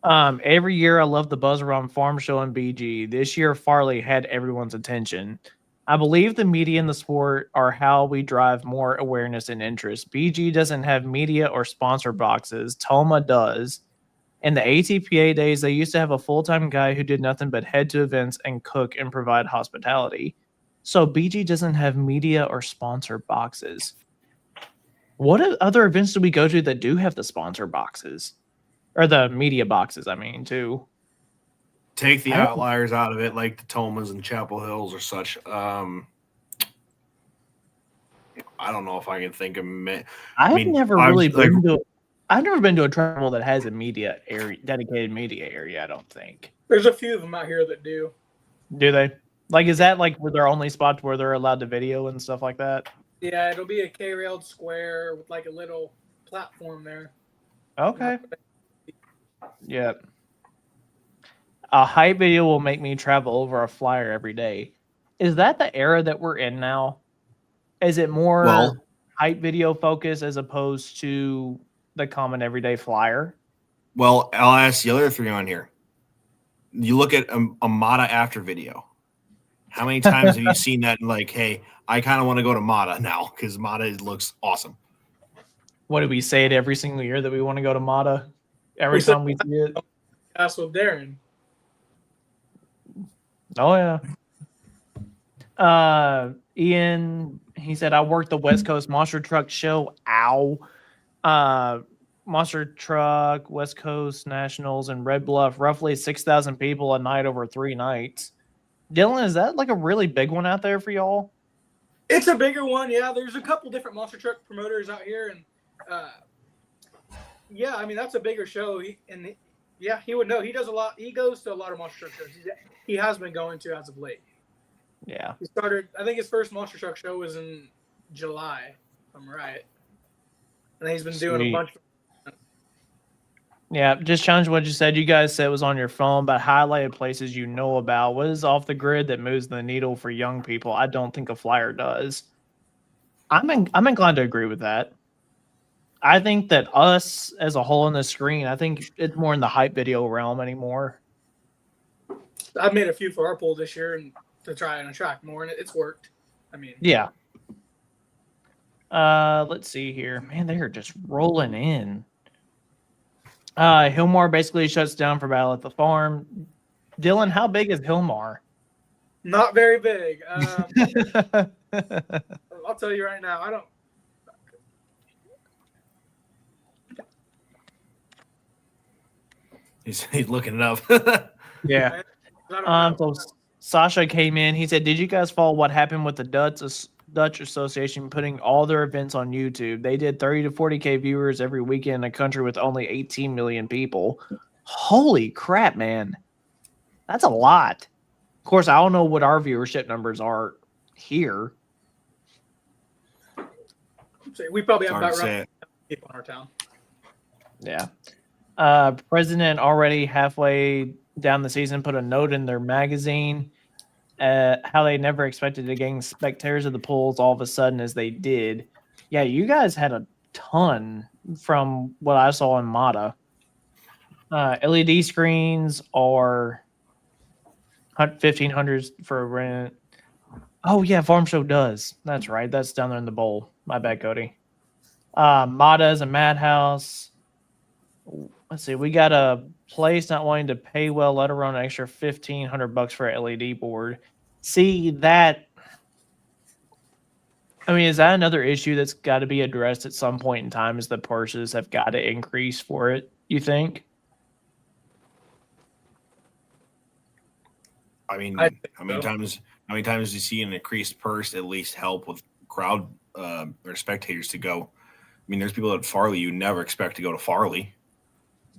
Every year I love the buzz around Farm Show and BG. This year Farley had everyone's attention. I believe the media and the sport are how we drive more awareness and interest. BG doesn't have media or sponsor boxes. Toma does. In the ATPA days, they used to have a full-time guy who did nothing but head to events and cook and provide hospitality. So BG doesn't have media or sponsor boxes. What other events do we go to that do have the sponsor boxes? Or the media boxes, I mean, too. Take the I don't- outliers out of it, like the Tomas and Chapel Hills or such. I don't know if I can think of. I've never really like, been to. I've never been to a travel that has a media area, dedicated media area. I don't think. There's a few of them out here that do. Do they? Like, is that like their only spot where they're allowed to video and stuff like that? Yeah, it'll be a K-railed square with like a little platform there. Okay. Yeah. A hype video will make me travel over a flyer every day. Is that the era that we're in now? Is it more Well- hype video focus as opposed to the common everyday flyer? Well, I'll ask the other three on here. You look at a Mata after video. How many times have you seen that? Like, hey, I kind of want to go to Mata now because Mata looks awesome. What do we say it every single year that we want to go to Mata? Every We said- time we see it. That's with Darren. Oh yeah. Ian, he said I worked the West Coast Monster Truck Show. Ow. Monster Truck, West Coast Nationals, and Red Bluff. Roughly 6,000 people a night over 3 nights. Dylan, is that like a really big one out there for y'all? It's a bigger one, yeah. There's a couple different monster truck promoters out here, and yeah, I mean that's a bigger show. He would know. He does a lot. He goes to a lot of monster truck shows. He has been going to as of late. Yeah. He started. I think his first monster truck show was in July, if I'm right. And he's been doing Sweet. a bunch. Yeah, just challenge what you said. You guys said it was on your phone, but highlighted places you know about. What is off the grid that moves the needle for young people? I don't think a flyer does. I'm inclined to agree with that. I think that us as a whole on the screen, I think it's more in the hype video realm anymore. I've made a few for our pool this year and to try and attract more, and it's worked. I mean, Yeah. Let's see here. Man, they are just rolling in. Hillmar basically shuts down for Battle at the Farm. Dylan, how big is Hillmar? not very big. I'll tell you right now. I don't. He's looking it up. Yeah. I don't know. So Sasha came in. He said, "Did you guys follow what happened with the Dutch Association putting all their events on YouTube? They did 30 to 40K viewers every weekend in a country with only 18 million people. Holy crap, man! That's a lot. Of course, I don't know what our viewership numbers are here. We probably It's have hard about to say around it. people in our town. Yeah. President already halfway down the season put a note in their magazine how they never expected to gain spectators of the polls all of a sudden as they did. Yeah, you guys had a ton from what I saw in Mata. LED screens are 1,500s for rent. Oh yeah, Farm Show does. That's right. That's down there in the bowl. My bad, Cody. Mata is a madhouse. Let's see. We got a place not wanting to pay well, let alone an extra $1,500 for an LED board. See that? I mean, is that another issue that's got to be addressed at some point in time? Is the purses have got to increase for it? You think? I mean, I think how many so. times do you see an increased purse at least help with crowd or spectators to go? I mean, there's people at Farley you never expect to go to Farley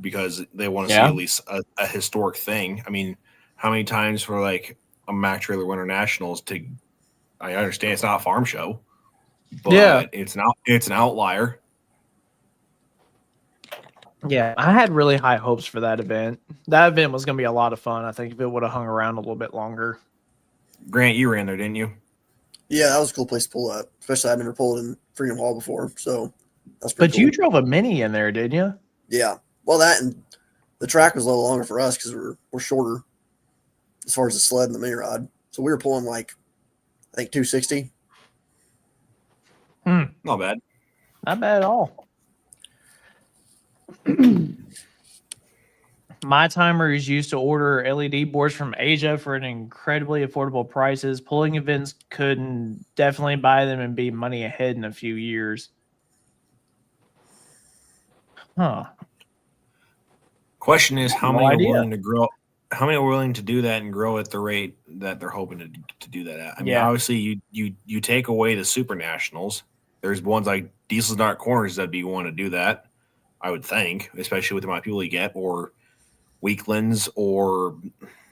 because they want to see at least a historic thing. I mean, how many times for like a Mack Trailer Winter Nationals to? I understand it's not a farm show, but it's an outlier. Yeah, I had really high hopes for that event. That event was going to be a lot of fun. I think if it would have hung around a little bit longer. Grant, you ran there, didn't you? Yeah, that was a cool place to pull up. Especially I'd never pulled in Freedom Hall before, so that's pretty But cool. you drove a Mini in there, didn't you? Yeah. Well, that and the track was a little longer for us because we're shorter as far as the sled and the mini rod. So we were pulling like I think 260. Not bad. Not bad at all. My timers used to order LED boards from Asia for an incredibly affordable prices. Pulling events couldn't definitely buy them and be money ahead in a few years. Huh. Question is, how No many idea. are willing to grow? how many are willing to do that and grow at the rate that they're hoping to do that at? I mean, Yeah. obviously, you take away the super nationals. There's ones like Diesel's Dark Corners that'd be one to do that, I would think, especially with the amount of people you get, or Weeklands, or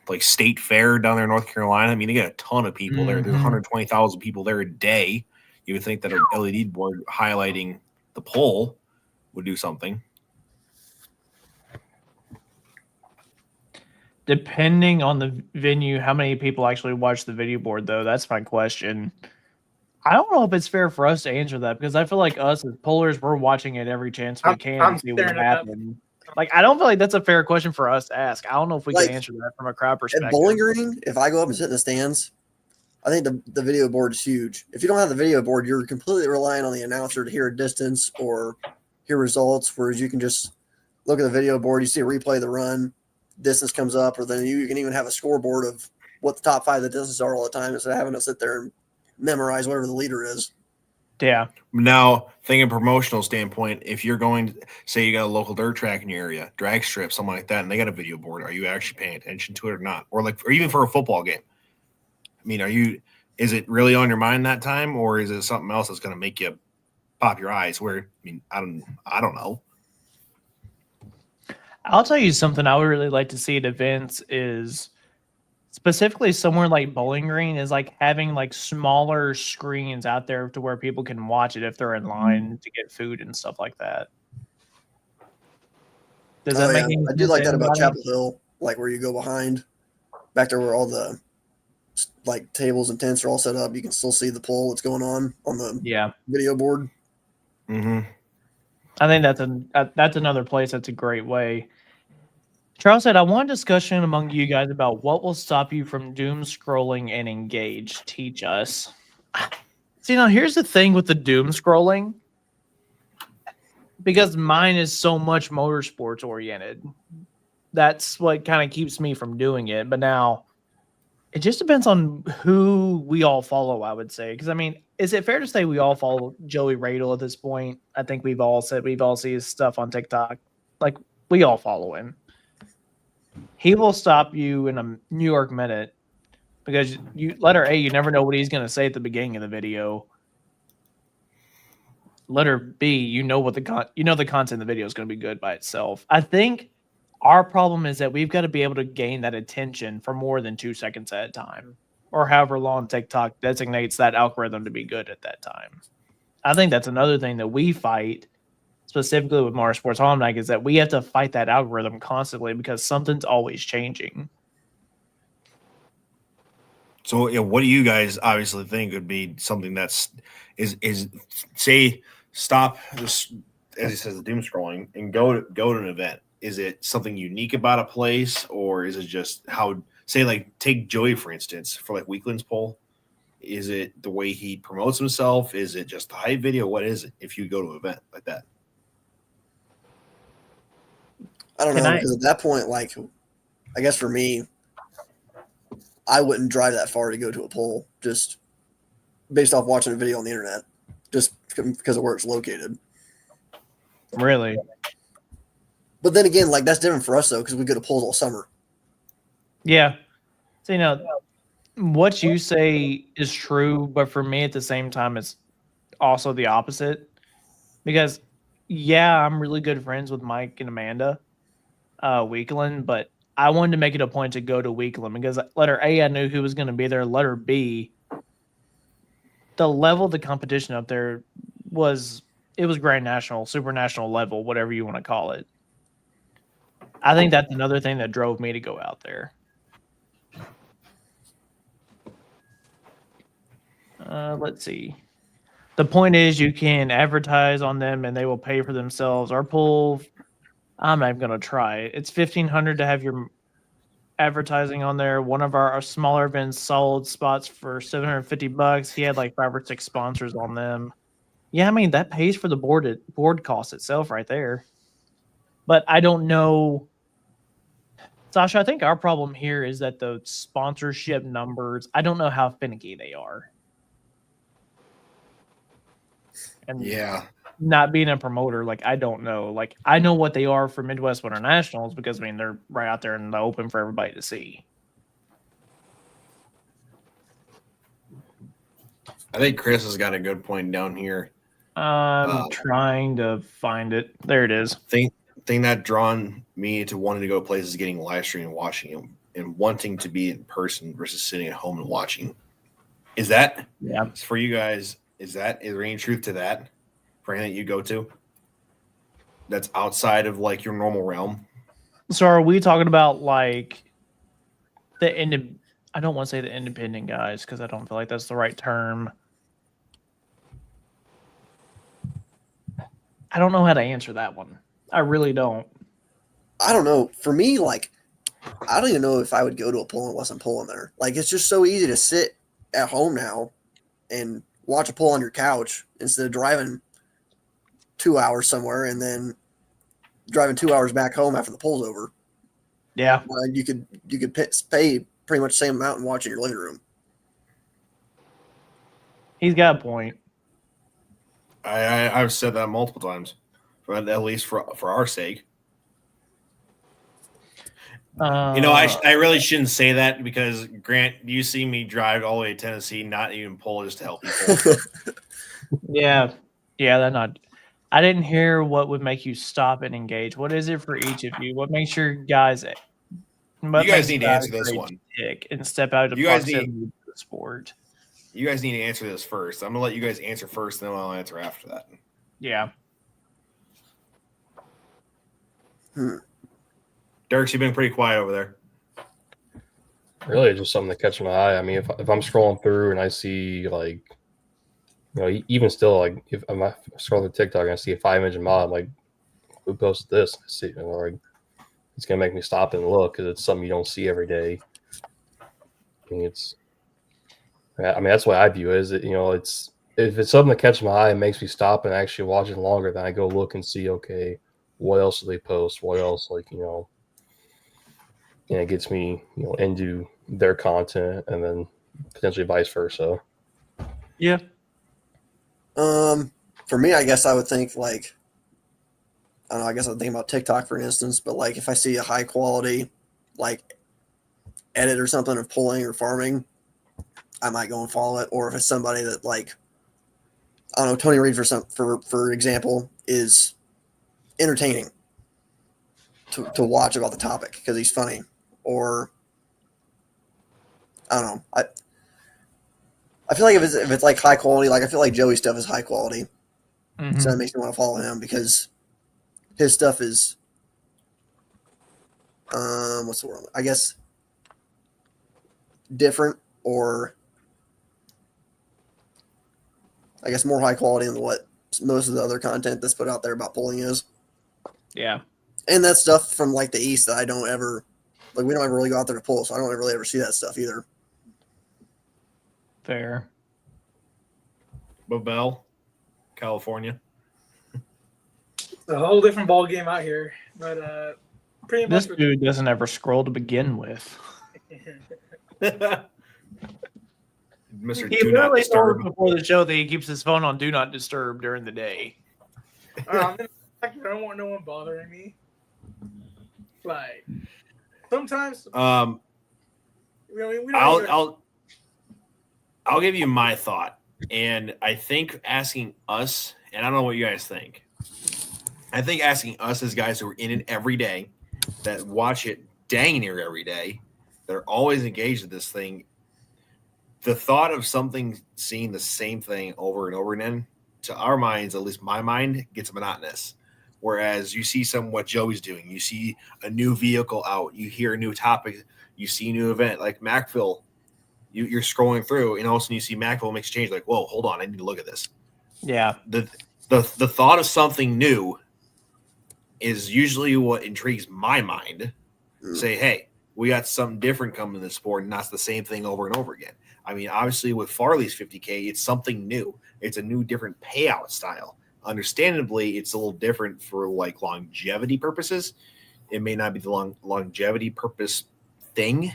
like State Fair down there in North Carolina. I mean, they get a ton of people there. There's Mhm. 120,000 people there a day. You would think that an LED board highlighting the pole would do something. Depending on the venue, how many people actually watch the video board, though? That's my question. I don't know if it's fair for us to answer that because I feel like us as pullers, we're watching it every chance we can I'm to see what staring it up. happens. Like, I don't feel like that's a fair question for us to ask. I don't know if we Like, can answer that from a crowd At perspective. Bowling Green, if I go up and sit in the stands, I think the video board is huge. If you don't have the video board, you're completely relying on the announcer to hear a distance or hear results, whereas you can just look at the video board, you see a replay of the run, distance comes up, or then you can even have a scoreboard of what the top 5 of the distances are all the time instead of having to sit there and memorize whatever the leader is. Yeah. Now, thinking promotional standpoint, if you're going, say you got a local dirt track in your area, drag strip, something like that, and they got a video board, are you actually paying attention to it or not? Or even for a football game? I mean, is it really on your mind that time, or is it something else that's going to make you pop your eyes? I don't know. I'll tell you something I would really like to see at events is specifically somewhere like Bowling Green is like having like smaller screens out there to where people can watch it if they're in line to get food and stuff like that. Does that make any sense? I do like to that about anybody? Chapel Hill, like where you go behind, back there where all the like tables and tents are all set up. You can still see the poll that's going on the Yeah. video board. Mm-hmm. I think that's another place that's a great way. Charles said, I want a discussion among you guys about what will stop you from doom scrolling and engage. Teach us. See, now here's the thing with the doom scrolling. Because mine is so much motorsports oriented. That's what kind of keeps me from doing it. But now it just depends on who we all follow, I would say. Because I mean, is it fair to say we all follow Joey Radel at this point? I think we've all seen his stuff on TikTok. Like, we all follow him. He will stop you in a New York minute because letter A, you never know what he's going to say at the beginning of the video. Letter B, you know the content of the video is going to be good by itself. I think our problem is that we've got to be able to gain that attention for more than 2 seconds at a time, or however long TikTok designates that algorithm to be good at that time. I think that's another thing that we fight specifically with Motorsports Almanac is that we have to fight that algorithm constantly because something's always changing. So, yeah, what do you guys obviously think would be something that's is say stop this, as he says, the doom scrolling and go to an event? Is it something unique about a place, or is it just how, say, like take Joey for instance, for like Weekland's poll? Is it the way he promotes himself? Is it just the hype video? What is it if you go to an event like that? I don't know, because at that point, like, I guess for me, I wouldn't drive that far to go to a poll just based off watching a video on the internet, just because of where it's located. Really? But then again, like, that's different for us, though, because we go to polls all summer. Yeah. So, what you say is true, but for me at the same time, it's also the opposite. Because, yeah, I'm really good friends with Mike and Amanda Weekland, but I wanted to make it a point to go to Weekland because letter A, I knew who was going to be there. Letter B, the level of the competition up there was Grand National, Super National level, whatever you want to call it. I think that's another thing that drove me to go out there. Let's see. The point is you can advertise on them and they will pay for themselves. Our pool, I'm not even going to try it. It's $1,500 to have your advertising on there. One of our smaller events sold spots for $750. He had like 5 or 6 sponsors on them. Yeah, I mean, that pays for the board cost itself right there. But I don't know. Sasha, I think our problem here is that the sponsorship numbers, I don't know how finicky they are. And Yeah. not being a promoter, like I don't know. Like I know what they are for Midwest Winter Nationals because I mean they're right out there in the open for everybody to see. I think Chris has got a good point down here. I'm trying to find it. There it is. Thing that drawn me to wanting to go places, getting live stream and watching them, and wanting to be in person versus sitting at home and watching. Is that for you guys? Is there any truth to that? For anything that you go to, that's outside of like your normal realm. So are we talking about like I don't want to say the independent guys because I don't feel like that's the right term. I don't know how to answer that one. I really don't. I don't know. For me, like, I don't even know if I would go to a pull unless I'm pulling there. Like, it's just so easy to sit at home now and watch a pull on your couch instead of driving 2 hours somewhere and then driving 2 hours back home after the pull's over. Yeah. You could pay pretty much the same amount and watch in your living room. He's got a point. I've said that multiple times, at least for our sake. I really shouldn't say that because Grant, you see me drive all the way to Tennessee, not even pull just to help people. Yeah, that not. I didn't hear what would make you stop and engage. What is it for each of you? What makes your guys? You guys need to answer this one. And step out of proximity to the sport. You guys need to answer this first. I'm gonna let you guys answer first, then I'll answer after that. Yeah. Dirks, you've been pretty quiet over there. Really, just something that catches my eye. I mean, if I'm scrolling through and I see like, even still, like if I'm scrolling through TikTok and I see a 5-engine mod, I'm like, who posted this? I see, like, it's gonna make me stop and look because it's something you don't see every day. That's what I view it as. It's if it's something that catches my eye and makes me stop and actually watch it longer, then I go look and see, okay, what else do they post? What else, it gets me, into their content, and then potentially vice versa. Yeah. For me, I guess I would think like, I don't know, I guess I'd think about TikTok for instance, but like if I see a high quality like edit or something of pulling or farming, I might go and follow it. Or if it's somebody that like, I don't know, Tony Reed for example is entertaining to watch about the topic because he's funny. Or I don't know. I feel like if it's like high quality, like I feel like Joey's stuff is high quality. Mm-hmm. So that makes me want to follow him because his stuff is what's the word? I guess different, or I guess more high quality than what most of the other content that's put out there about pulling is. Yeah. And that's stuff from like the East that I don't ever, like we don't ever really go out there to pull, so I don't really ever see that stuff either. Fair. Bobel, California. It's a whole different ball game out here, but pretty much. This dude doesn't ever scroll to begin with. Mr. He Do Not literally Disturb. told before the show that he keeps his phone on Do Not Disturb during the day. I don't want no one bothering me. Like sometimes, I'll give you my thought, and I think asking us, and I don't know what you guys think. I think asking us as guys who are in it every day, that watch it dang near every day, that are always engaged with this thing, the thought of something seeing the same thing over and over again, to our minds, at least my mind, gets monotonous. Whereas you see what Joey's doing, you see a new vehicle out, you hear a new topic, you see a new event like Macville. You're scrolling through, and all of a sudden you see Macville makes a change. Like, whoa, hold on, I need to look at this. Yeah. The thought of something new is usually what intrigues my mind. Say, hey, we got something different coming in the sport, and that's the same thing over and over again. I mean, obviously with Farley's 50K, it's something new. It's a new, different payout style. Understandably, it's a little different for like longevity purposes. It may not be the longevity purpose thing,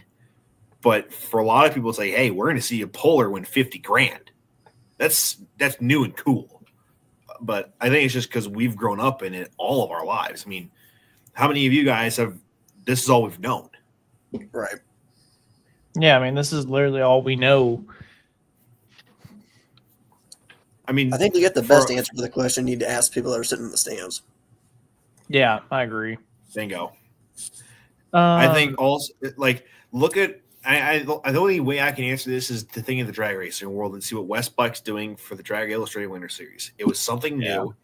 but for a lot of people, it's like, hey, we're going to see a puller win $50,000. That's new and cool. but I think it's just because we've grown up in it all of our lives. I mean, how many of you guys have? This is all we've known. Right. Yeah, I mean, this is literally all we know. I mean, I think to get the best answer to the question, you need to ask people that are sitting in the stands. Yeah, I agree. Bingo. I think also like look at the only way I can answer this is to think of the drag racing world and see what Westbike's doing for the Drag Illustrated Winter Series. It was something new.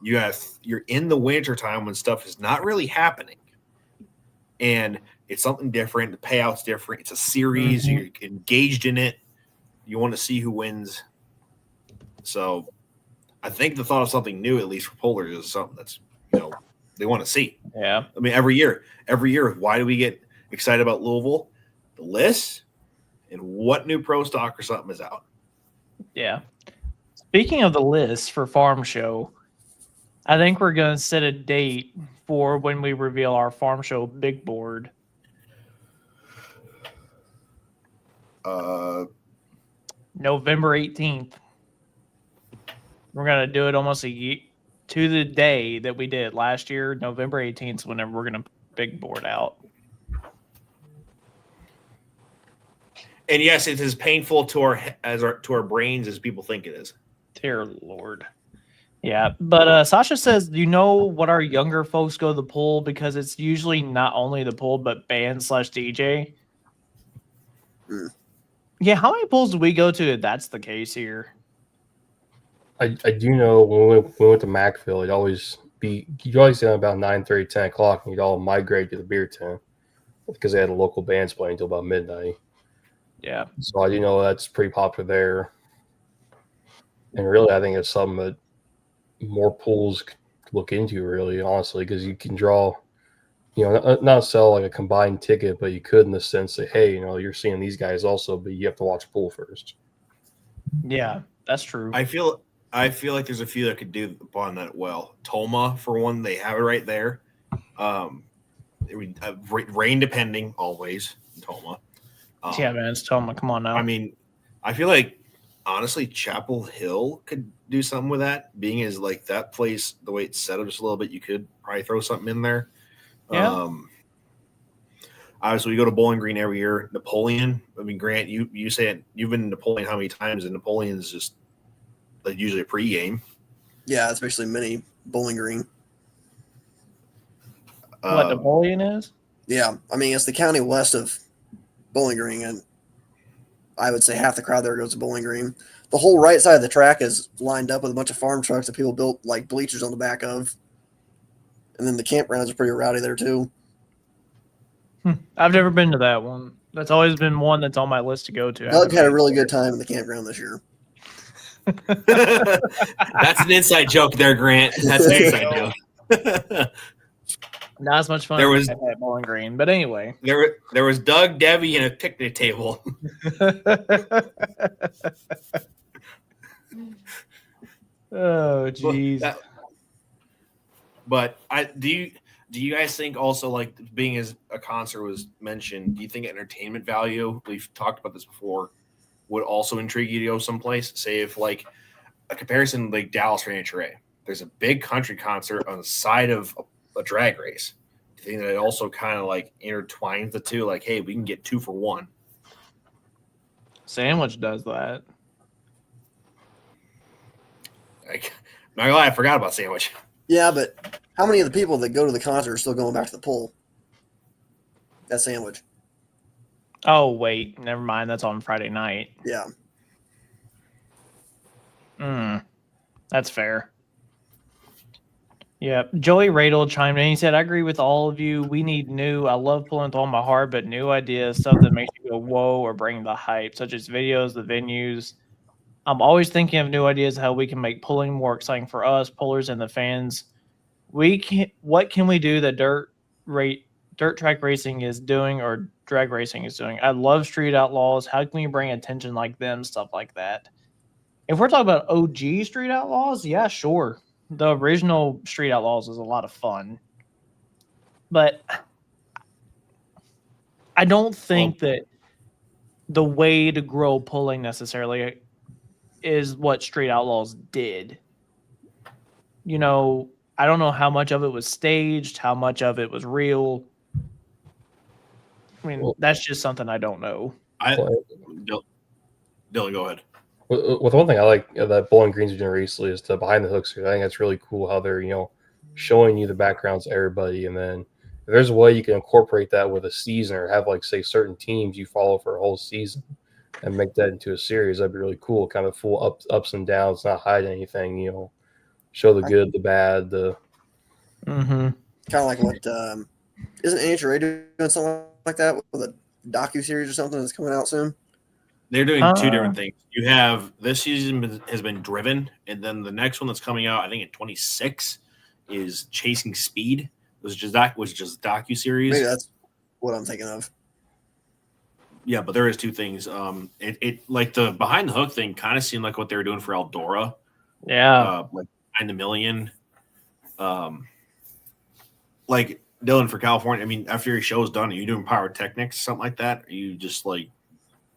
You're in the winter time when stuff is not really happening, and it's something different. The payout's different. It's a series. Mm-hmm. You're engaged in it. You want to see who wins. So, I think the thought of something new, at least for Polar, is something that's they want to see. Yeah. I mean, every year, why do we get excited about Louisville? The list and what new pro stock or something is out. Yeah. Speaking of the list for Farm Show, I think we're going to set a date for when we reveal our Farm Show big board. November 18th. We're going to do it almost a year to the day that we did last year. November 18th is whenever we're going to big board out. And yes, it's as painful to our brains as people think it is. Dear Lord. Yeah, but Sasha says, you know what our younger folks go to the pool because it's usually not only the pool, but band/DJ. Yeah, how many pools do we go to if that's the case here? I do know when we went to Macville, you'd always get about 9:30, 10 o'clock, and you'd all migrate to the beer tent because they had a local bands playing until about midnight. Yeah. So I do know that's pretty popular there. And really, I think it's something that more pools could look into, really, honestly, because you can draw, not sell like a combined ticket, but you could in the sense that, hey, you're seeing these guys also, but you have to watch pool first. Yeah, that's true. I feel like there's a few that could do upon that well. Toma, for one, they have it right there. Rain depending, always, Toma. Yeah, man, it's Toma. Come on now. I mean, I feel like, honestly, Chapel Hill could do something with that, being as like that place, the way it's set up just a little bit, you could probably throw something in there. Yeah. Obviously, we go to Bowling Green every year. Napoleon, I mean, Grant, you say it, you've been to Napoleon how many times? And Napoleon is just like usually a pregame. Yeah, it's basically mini Bowling Green. What Napoleon is? Yeah, I mean, it's the county west of Bowling Green, and I would say half the crowd there goes to Bowling Green. The whole right side of the track is lined up with a bunch of farm trucks that people built like bleachers on the back of. And then the campgrounds are pretty rowdy there too. I've never been to that one. That's always been one that's on my list to go to. Doug had a really good time in the campground this year. That's an inside joke there, Grant. That's an inside joke. Not as much fun There was- as at Bowling Green, but anyway. There was Doug, Debbie, and a picnic table. Oh, jeez. But do you guys think also, like, being as a concert was mentioned, do you think entertainment value, we've talked about this before, would also intrigue you to go someplace? Say if like a comparison like Dallas Ranch Ray, there's a big country concert on the side of a drag race. Do you think that it also kind of like intertwines the two? Like, hey, we can get 2 for 1. Sandwich does that. Like, not gonna lie, I forgot about Sandwich. Yeah, but how many of the people that go to the concert are still going back to the pool? That Sandwich. Oh, wait. Never mind. That's on Friday night. Yeah. That's fair. Yeah. Joey Radel chimed in. He said, I agree with all of you. We need new. I love pulling with all my heart, but new ideas, stuff that makes you go, whoa, or bring the hype, such as videos, the venues. I'm always thinking of new ideas how we can make pulling more exciting for us, pullers, and the fans. What can we do that dirt track racing is doing or drag racing is doing? I love Street Outlaws. How can we bring attention like them, stuff like that? If we're talking about OG Street Outlaws, yeah, sure. The original Street Outlaws is a lot of fun. But I don't think that the way to grow pulling necessarily is what Street Outlaws did. you know, I don't know how much of it was staged, how much of it was real. I mean, Well- that's just something I don't know. Dylan, go ahead. With one thing I like that Bowling Green's been doing recently is the behind the hooks. I think that's really cool how they're showing you the backgrounds of everybody, and then if there's a way you can incorporate that with a season or have like say certain teams you follow for a whole season and make that into a series, that'd be really cool. Kind of full ups and downs, not hide anything. Show the good, the bad, the. Mm-hmm. Kind of like what isn't NHRA doing something like that with a docu series or something that's coming out soon? They're doing two different things. You have this season has been driven, and then the next one that's coming out, I think in 26, is Chasing Speed. Was just docu series. Maybe that's what I'm thinking of. Yeah, but there is two things. It like the behind the hook thing kind of seemed like what they were doing for Eldora. Yeah. Like Behind the Million. Like Dylan for California. I mean, after your show's done, are you doing pyrotechnics, something like that? Are you just like?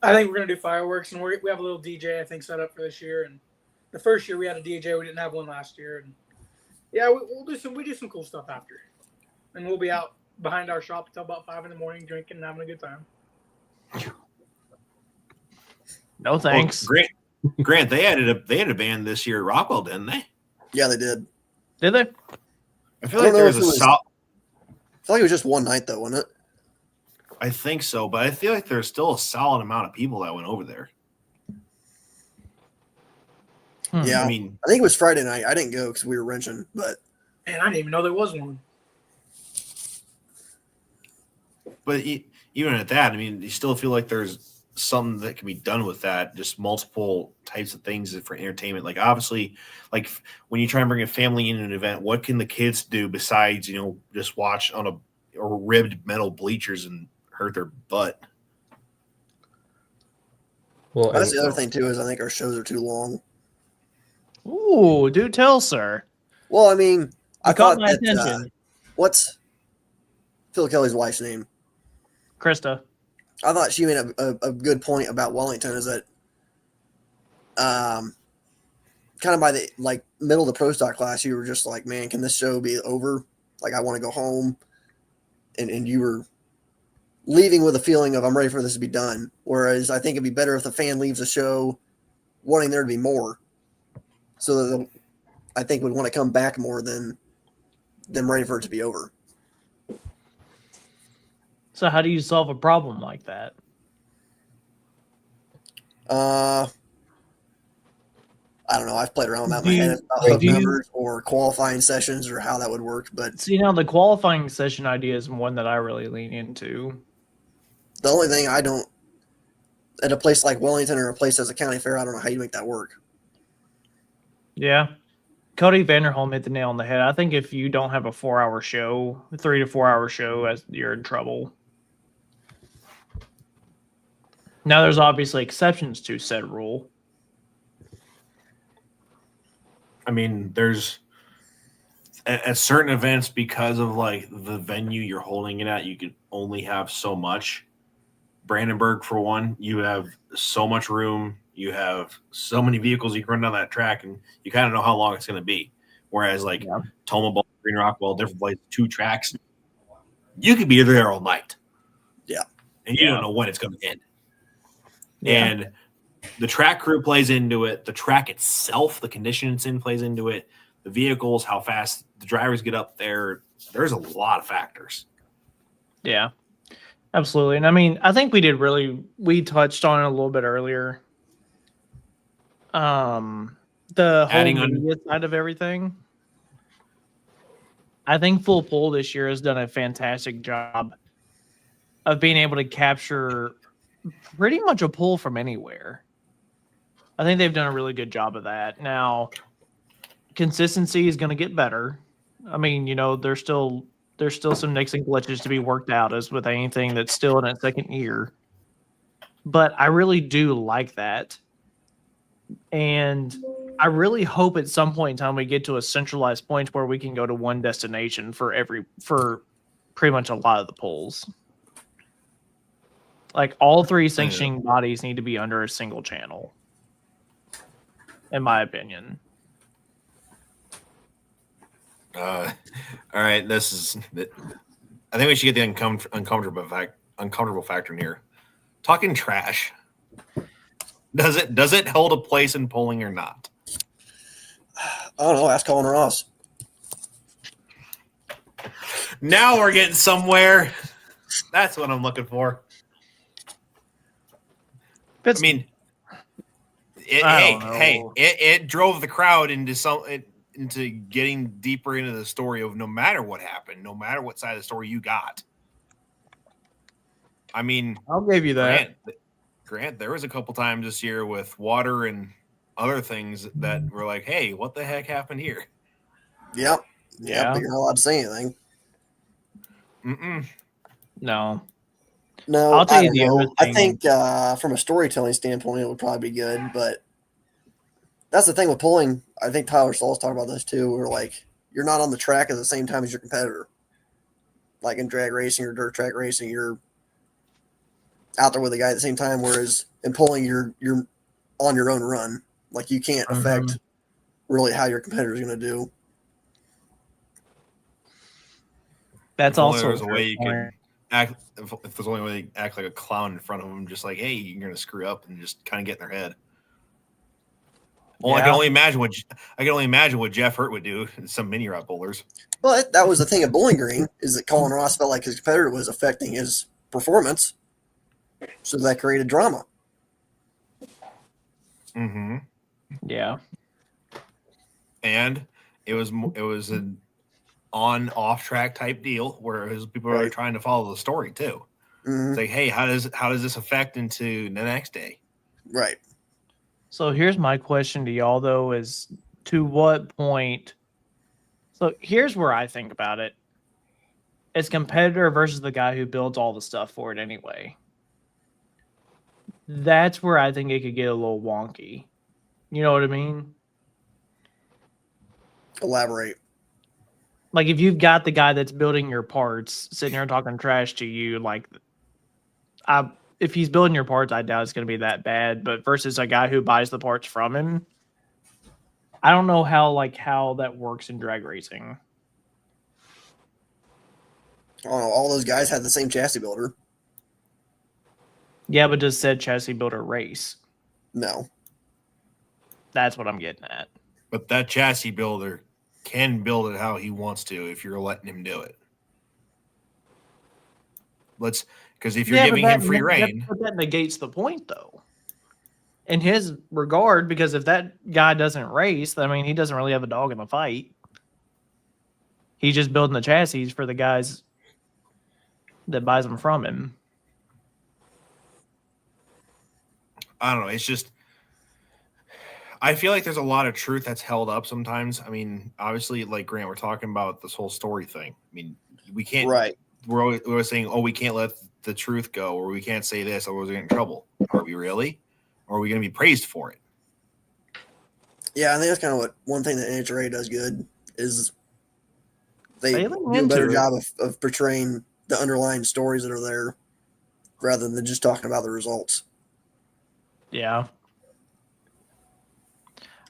I think we're gonna do fireworks, and we have a little DJ I think set up for this year. And the first year we had a DJ, we didn't have one last year. And yeah, we'll do some cool stuff after, and we'll be out behind our shop until about 5 a.m. drinking and having a good time. No thanks. Well, Grant, they added a band this year at Rockwell, didn't they? Yeah, they did. Did they? I feel like there was a solid. I feel like it was just one night though, wasn't it? I think so, but I feel like there's still a solid amount of people that went over there. Yeah, I mean, I think it was Friday night. I didn't go because we were wrenching, but Man, I didn't even know there was one. but even at that, I mean, you still feel like there's something that can be done with that. Just multiple types of things for entertainment. Like obviously, like when you try and bring a family in an event, what can the kids do besides just watch on a ribbed metal bleachers and hurt their butt? Well, that's the other thing too. Is I think our shows are too long. Ooh, do tell, sir. Well, I mean, I caught thought my that attention. what's Phil Kelly's wife's name? Krista. I thought she made a good point about Wellington. Is that kind of by the middle of the pro stock class, you were just like, man, can this show be over? Like, I want to go home, and you were leaving with a feeling of I'm ready for this to be done. Whereas I think it'd be better if the fan leaves the show wanting there to be more, so that I think would want to come back more than them ready for it to be over. So how do you solve a problem like that? I don't know. I've played around with that in my Do you- head about hook do you- numbers or qualifying sessions or how that would work. But See, now the qualifying session idea is one that I really lean into. the only thing I don't, at a place like Wellington or a place as a county fair, I don't know how you make that work. Yeah. Cody Vanderholm hit the nail on the head. I think if you don't have a 4-hour show, 3 to 4 hour show, you're in trouble. Now, there's obviously exceptions to said rule. I mean, there's at certain events, because of like the venue you're holding it at, you could only have so much. Brandenburg, for one, you have so much room. You have so many vehicles you can run down that track, and you kind of know how long it's going to be. Whereas like Toma Bowl, Green Rockwell, different places, 2 tracks, you could be there all night. Yeah. And you don't know when it's going to end. Yeah. And the track crew plays into it. The track itself, the condition it's in, plays into it. The vehicles, how fast the drivers get up there. There's a lot of factors. Yeah, absolutely. And I mean, I think we touched on it a little bit earlier. The whole media side of everything. I think Full Pull this year has done a fantastic job of being able to capture pretty much a pull from anywhere. I think they've done a really good job of that. Now, consistency is going to get better. I mean, there's still some nicks and glitches to be worked out, as with anything that's still in its second year. But I really do like that. And I really hope at some point in time we get to a centralized point where we can go to one destination for pretty much a lot of the polls. Like all 3 sanctioning bodies need to be under a single channel, in my opinion. All right, this is. I think we should get the uncomfortable factor in here. Talking trash. Does it hold a place in polling or not? I don't know. Ask Colin Ross. Now we're getting somewhere. That's what I'm looking for. I mean, it drove the crowd into getting deeper into the story of no matter what happened, no matter what side of the story you got. I mean, I'll give you that. Grant, there was a couple times this year with water and other things that were like, hey, what the heck happened here? Yep. Yeah. But you're not allowed to say anything. No. No, I'll tell you don't the know. other I thing. think from a storytelling standpoint, it would probably be good. But that's the thing with pulling. I think Tyler Sauls talked about this too. Where like you're not on the track at the same time as your competitor. Like in drag racing or dirt track racing, you're out there with a guy at the same time. Whereas in pulling, you're on your own run. Like you can't affect really how your competitor is going to do. That's if also there's a way you can act. If there's only a way to act like a clown in front of them, just like, hey, you're going to screw up, and just kind of get in their head. Well, I can only imagine what Jeff Hurt would do in some mini route bowlers. But that was the thing at Bowling Green is that Colin Ross felt like his competitor was affecting his performance, so that created drama. Mm-hmm. Yeah. And it was an on-off track type deal where people are trying to follow the story too. Mm-hmm. It's like, hey, how does this affect into the next day? Right. So here's my question to y'all though: is to what point? So here's where I think about it: it's competitor versus the guy who builds all the stuff for it anyway. That's where I think it could get a little wonky. You know what I mean? Elaborate. Like if you've got the guy that's building your parts sitting there talking trash to you, like if he's building your parts, I doubt it's going to be that bad. But versus a guy who buys the parts from him, I don't know how that works in drag racing. Oh, all those guys had the same chassis builder. Yeah, but does said chassis builder race? No. That's what I'm getting at. But that chassis builder can build it how he wants to if you're letting him do it. Because if you're giving him free reign. That negates the point, though. In his regard, because if that guy doesn't race, I mean, he doesn't really have a dog in the fight. He's just building the chassis for the guys that buys them from him. I don't know. It's just, I feel like there's a lot of truth that's held up sometimes. I mean, obviously, like Grant, we're talking about this whole story thing. I mean, we can't. Right. We're always saying, oh, we can't let the truth go, or we can't say this, or we're going to get in trouble. Are we really? Or are we going to be praised for it? Yeah, I think that's kind of what one thing that NHRA does good is they do a into better it. job of portraying the underlying stories that are there rather than just talking about the results. Yeah.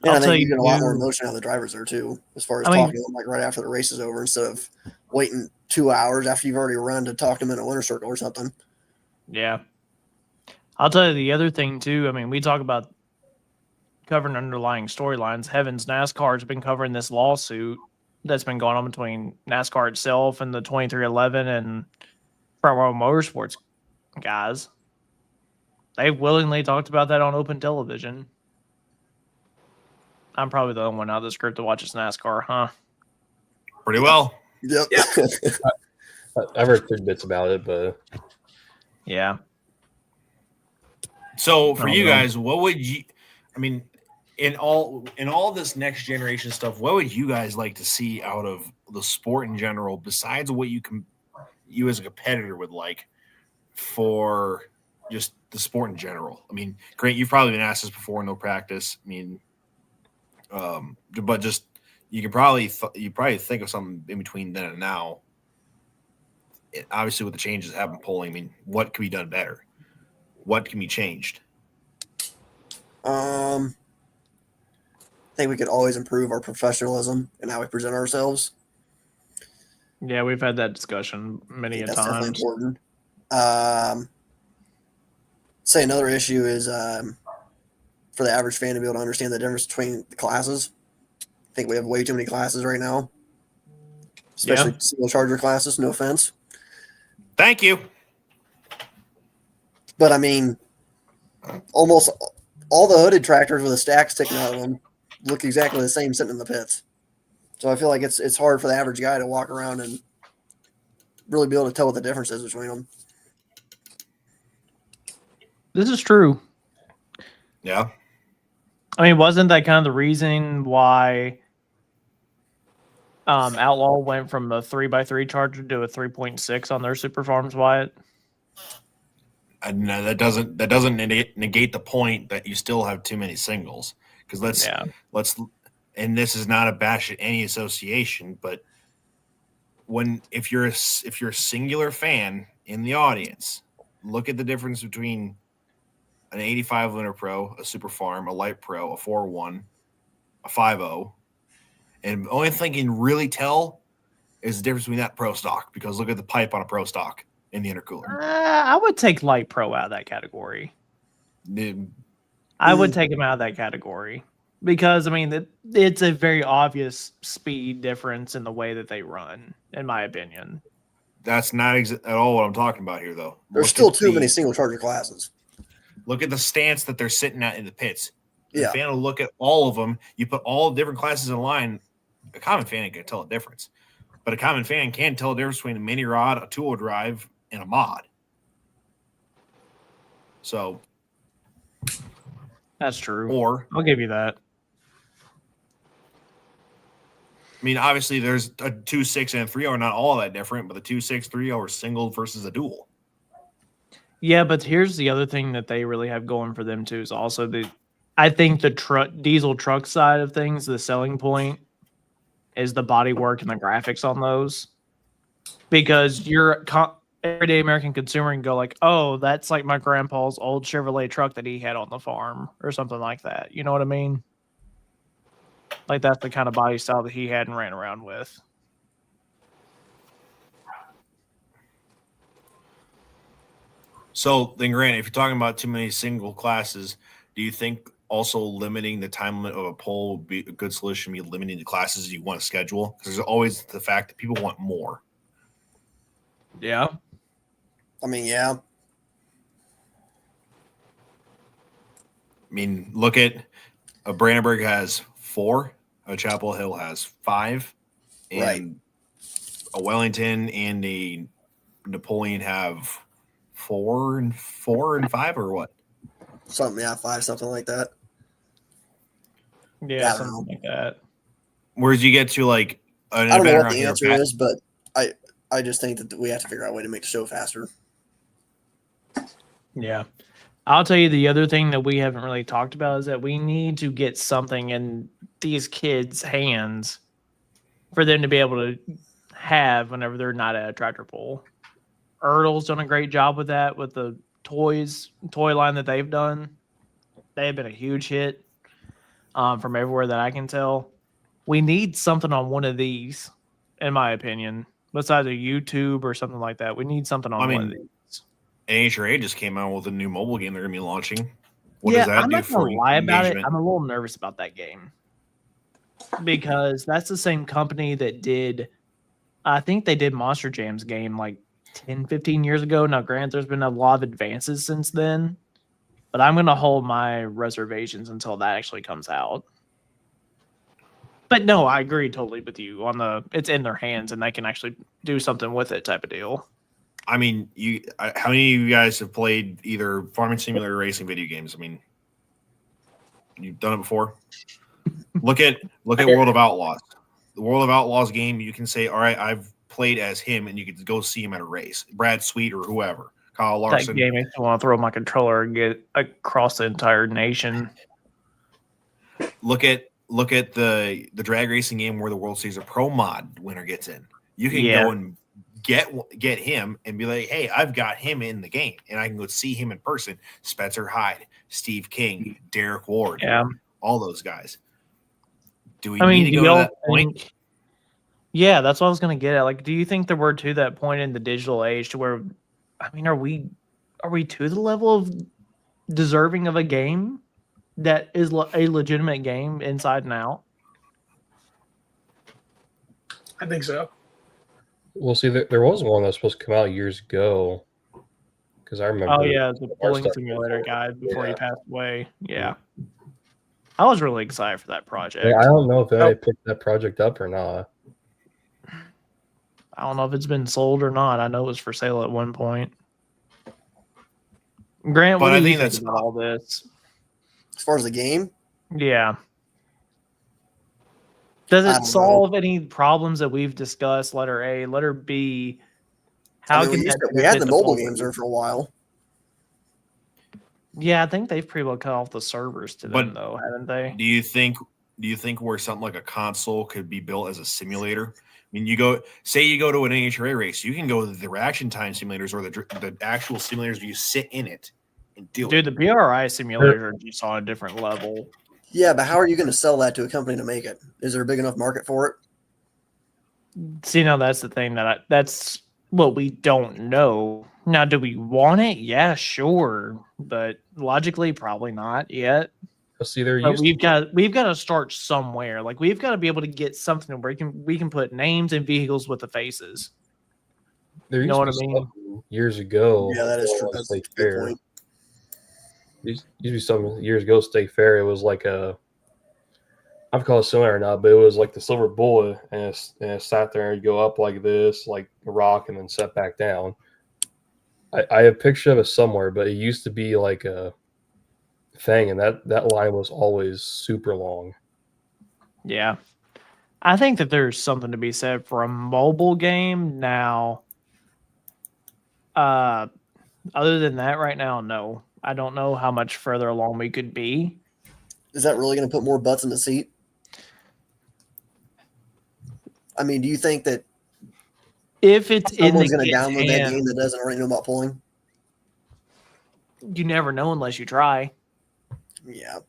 And I think you get a lot more emotion out of the drivers there too, as far as talking to them like right after the race is over instead of waiting 2 hours after you've already run to talk to them in a winter circle or something. Yeah. I'll tell you the other thing too. I mean, we talk about covering underlying storylines. Heavens, NASCAR's been covering this lawsuit that's been going on between NASCAR itself and the 2311 and Front Row Motorsports guys. They willingly talked about that on open television. I'm probably the only one out of this group that watches NASCAR, huh? Pretty well. Yep. I've heard tidbits about it, but yeah. So for you guys, what would you? I mean, in all this next generation stuff, what would you guys like to see out of the sport in general, besides what you as a competitor would like for just the sport in general? I mean, Grant, you've probably been asked this before, no practice. I mean, but just you probably think of something in between then and now. Obviously, with the changes that have been polling, I mean, what can be done better? What can be changed? I think we could always improve our professionalism and how we present ourselves. Yeah, we've had that discussion I many think a that's definitely times. important. Say another issue is for the average fan to be able to understand the difference between the classes. I think we have way too many classes right now, especially Yeah. single charger classes. No offense, Thank you. but I mean, almost all the hooded tractors with a stack sticking out of them look exactly the same sitting in the pits. So I feel like it's hard for the average guy to walk around and really be able to tell what the difference is between them. This is true. Yeah. I mean, wasn't that kind of the reason why Outlaw went from a 3x3 charger to a 3.6 on their Super Farms, Wyatt? And that doesn't negate the point that you still have too many singles. Because let's and this is not a bash at any association, but if you're a singular fan in the audience, look at the difference between an 85 Lunar Pro, a Super Farm, a Light Pro, a 4.1, a 5.0, and the only thing you can really tell is the difference between that Pro stock, because look at the pipe on a Pro stock in the intercooler. I would take Light Pro out of that category. I would take him out of that category because, I mean, it's a very obvious speed difference in the way that they run, in my opinion. That's not at all what I'm talking about here, though. There's still too many single charger classes. Look at the stance that they're sitting at in the pits. The Yeah. fan will look at all of them. You put all different classes in line. A common fan ain't gonna tell a difference, but a common fan can tell a difference between a mini rod, a two-wheel drive, and a mod. So That's true. Or I'll give you that. I mean, obviously, there's a 2.6 and a 3.0 are not all that different, but the 2.6, 3.0 are single versus a dual. Yeah, but here's the other thing that they really have going for them too is also I think the diesel truck side of things, the selling point is the body work and the graphics on those, because your everyday American consumer can go like, oh, that's like my grandpa's old Chevrolet truck that he had on the farm or something like that. You know what I mean? Like that's the kind of body style that he had and ran around with. So then, granted, if you're talking about too many single classes, do you think also limiting the time limit of a poll would be a good solution? Be limiting the classes you want to schedule, because there's always the fact that people want more. Yeah. I mean, yeah. I mean, look at a Brandenburg has 4, a Chapel Hill has 5, and Right. a Wellington and a Napoleon have 4 and 5, or what? Something, yeah, 5, something like that. Yeah, I don't something like that. Whereas you get to like an I don't know event what around the here, answer is, but I just think that we have to figure out a way to make the show faster. Yeah. I'll tell you the other thing that we haven't really talked about is that we need to get something in these kids' hands for them to be able to have whenever they're not at a tractor pull. Ertl's done a great job with that, with the toy line that they've done. They have been a huge hit from everywhere that I can tell. We need something on one of these, in my opinion, besides a YouTube or something like that. We need something on one of these. NHRA just came out with a new mobile game they're going to be launching. What Yeah, does that I'm do not for gonna lie about it. engagement? I'm a little nervous about that game because that's the same company that did, I think they did Monster Jam's game like 10, 15 years ago. Now, granted, there's been a lot of advances since then, but I'm going to hold my reservations until that actually comes out. But no, I agree totally with you on it's in their hands and they can actually do something with it type of deal. I mean, how many of you guys have played either farming simulator or racing video games? I mean, you've done it before. Look at World of Outlaws. The World of Outlaws game, you can say, all right, I've played as him, and you can go see him at a race. Brad Sweet or whoever. Kyle Larson. That game makes me want to throw my controller and get across the entire nation. Look at the drag racing game where the World Series of Pro mod winner gets in. You can go and get him and be like, hey, I've got him in the game, and I can go see him in person. Spencer Hyde, Steve King, Derek Ward, all those guys. Do we need to go to that point? Yeah, that's what I was gonna get at. Like, do you think that we're to that point in the digital age to where, I mean, are we to the level of deserving of a game that is a legitimate game inside and out? I think so. Well, see, there was one that was supposed to come out years ago because I remember. Oh yeah, the our pulling stuff simulator before. guy before he Yeah. passed away. Yeah, I was really excited for that project. I don't know if anybody picked that project up or not. I don't know if it's been sold or not. I know it was for sale at one point. Grant, But what I do you think think that's about all this? As far as the game, Yeah. Does I it don't know. solve any problems that we've discussed? Letter A, letter B. How can that we had benefit the mobile players? games there for a while. Yeah, I think they've pretty well cut off the servers to them, But though, haven't they? Do you think where something like a console could be built as a simulator? I mean, you go to an NHRA race, you can go to the reaction time simulators or the actual simulators where you sit in it and do Dude, it. the PRI simulators are just on a different level. Yeah, but how are you going to sell that to a company to make it? Is there a big enough market for it? See, now that's the thing that's what we don't know. Now, do we want it? Yeah, sure, but logically, probably not yet. See, there But used we've got to start somewhere. Like we've got to be able to get something where we can put names and vehicles with the faces. there You used know to what I be mean? something years ago. Yeah, that is true. at That's a State good Fair. point. Used to be some years ago. State Fair. It was like a. I've called it similar or not, but it was like the silver bullet, and it sat there and you go up like this, like a rock, and then set back down. I have a picture of it somewhere, but it used to be like a thing, and that line was always super long. Yeah. I think that there's something to be said for a mobile game now. Other than that, right now, no. I don't know how much further along we could be. Is that really going to put more butts in the seat? I mean, do you think that If it's in the someone's going to kid's download that hand, game that doesn't already know about pulling? you never know unless you try. Yeah.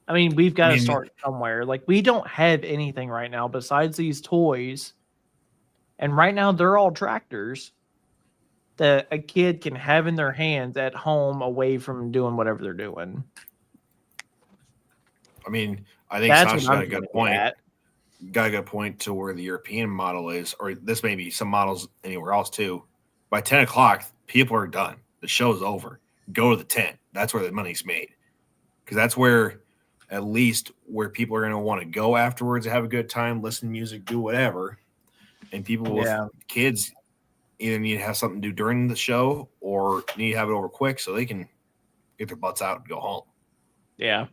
I mean, we've got I to mean- start somewhere. Like, we don't have anything right now besides these toys. And right now, they're all tractors that a kid can have in their hands at home away from doing whatever they're doing. I mean, I think That's Sasha what got I'm a good getting point. at. Got a good point to where the European model is, or this may be some models anywhere else too. By 10 o'clock, people are done. The show's over. Go to the tent. That's where the money's made. Because that's where, at least, where people are going to want to go afterwards, have a good time, listen to music, do whatever. And people with kids either need to have something to do during the show or need to have it over quick so they can get their butts out and go home. Yeah.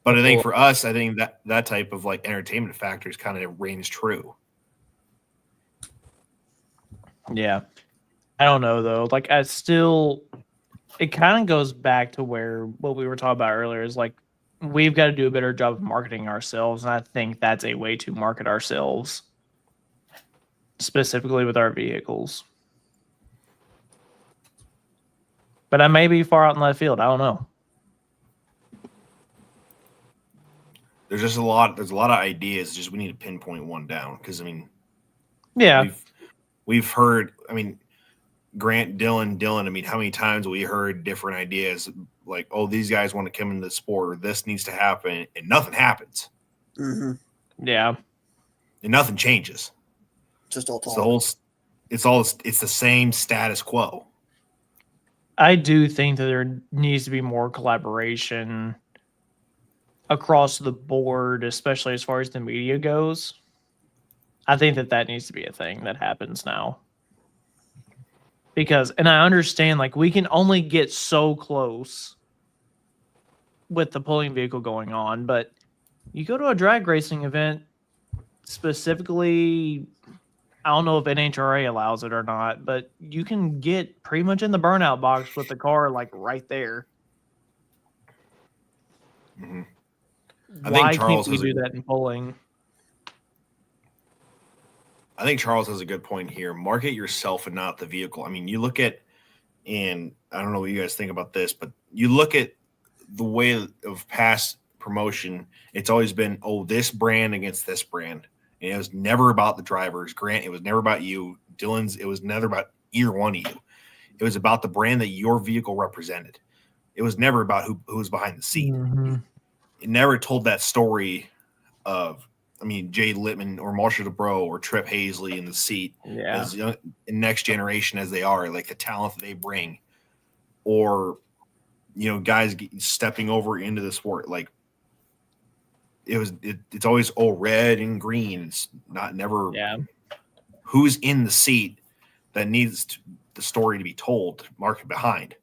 But I think for us, I think that type of like entertainment factors kind of reigns true. Yeah. I don't know though. Like it kind of goes back to where what we were talking about earlier is like we've got to do a better job of marketing ourselves, and I think that's a way to market ourselves, specifically with our vehicles. But I may be far out in left field. I don't know. There's just a lot. There's a lot of ideas. Just we need to pinpoint one down because I mean, Yeah. we've heard. I mean, Grant, Dylan. I mean, how many times we heard different ideas like, "Oh, these guys want to come into the sport, or this needs to happen," and nothing happens, Mm-hmm. Yeah. and nothing changes. Just all It's talk. it's the same status quo. I do think that there needs to be more collaboration across the board, especially as far as the media goes. I think that needs to be a thing that happens now. Because, and I understand, like, we can only get so close with the pulling vehicle going on, but you go to a drag racing event, specifically, I don't know if NHRA allows it or not, but you can get pretty much in the burnout box with the car, like, right there. Mm-hmm. Why can't we do that in pulling? I think Charles has a good point here. Market yourself and not the vehicle. I mean, you look at, and I don't know what you guys think about this, but you look at the way of past promotion. It's always been, oh, this brand against this brand. And it was never about the drivers. Grant, it was never about you. Dylan's, it was never about either one of you. It was about the brand that your vehicle represented. It was never about who was behind the seat. Mm-hmm. It never told that story of, Jay Littman or Marshall DeBro or Trip Hazley in the seat Yeah. as young, next generation as they are, like the talent that they bring, or guys stepping over into the sport. Like it's always red and green. It's never who's in the seat that needs the story to be told, market behind.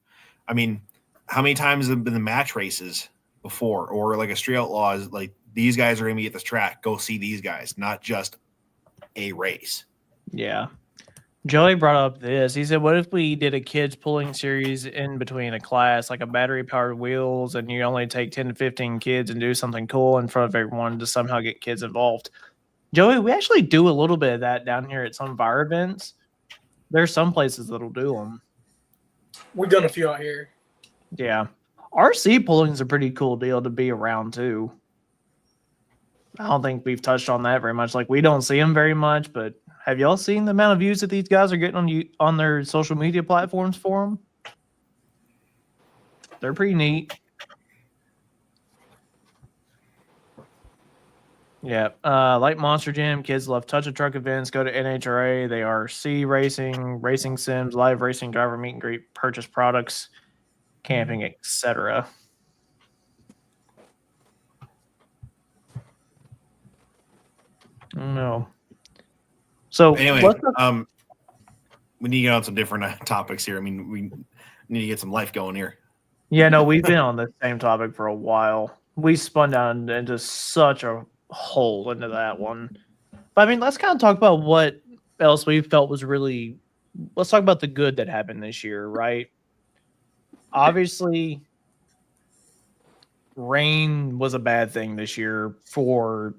I mean, how many times have been the match races before, or like a Street Outlaws, like these guys are going to be at this track, go see these guys, not just a race. Yeah. Joey brought up this. He said, what if we did a kids pulling series in between a class, like a battery powered wheels, and you only take 10 to 15 kids and do something cool in front of everyone to somehow get kids involved? Joey, we actually do a little bit of that down here at some of our events. There's some places that'll do them. We've done a few out here. Yeah. RC pulling is a pretty cool deal to be around too. I don't think we've touched on that very much. Like, we don't see them very much, but have y'all seen the amount of views that these guys are getting on their social media platforms for them? They're pretty neat. Yeah. Like Monster Jam, kids love touch a truck events. Go to NHRA. They are racing, racing sims, live racing, driver meet and greet, purchase products, camping, etc. No. So anyway, we need to get on some different topics here. I mean, we need to get some life going here. Yeah, no, we've been on the same topic for a while. We spun down into such a hole into that one. But I mean, let's kind of talk about what else we felt was really. Let's talk about the good that happened this year, right? Obviously, rain was a bad thing this year for.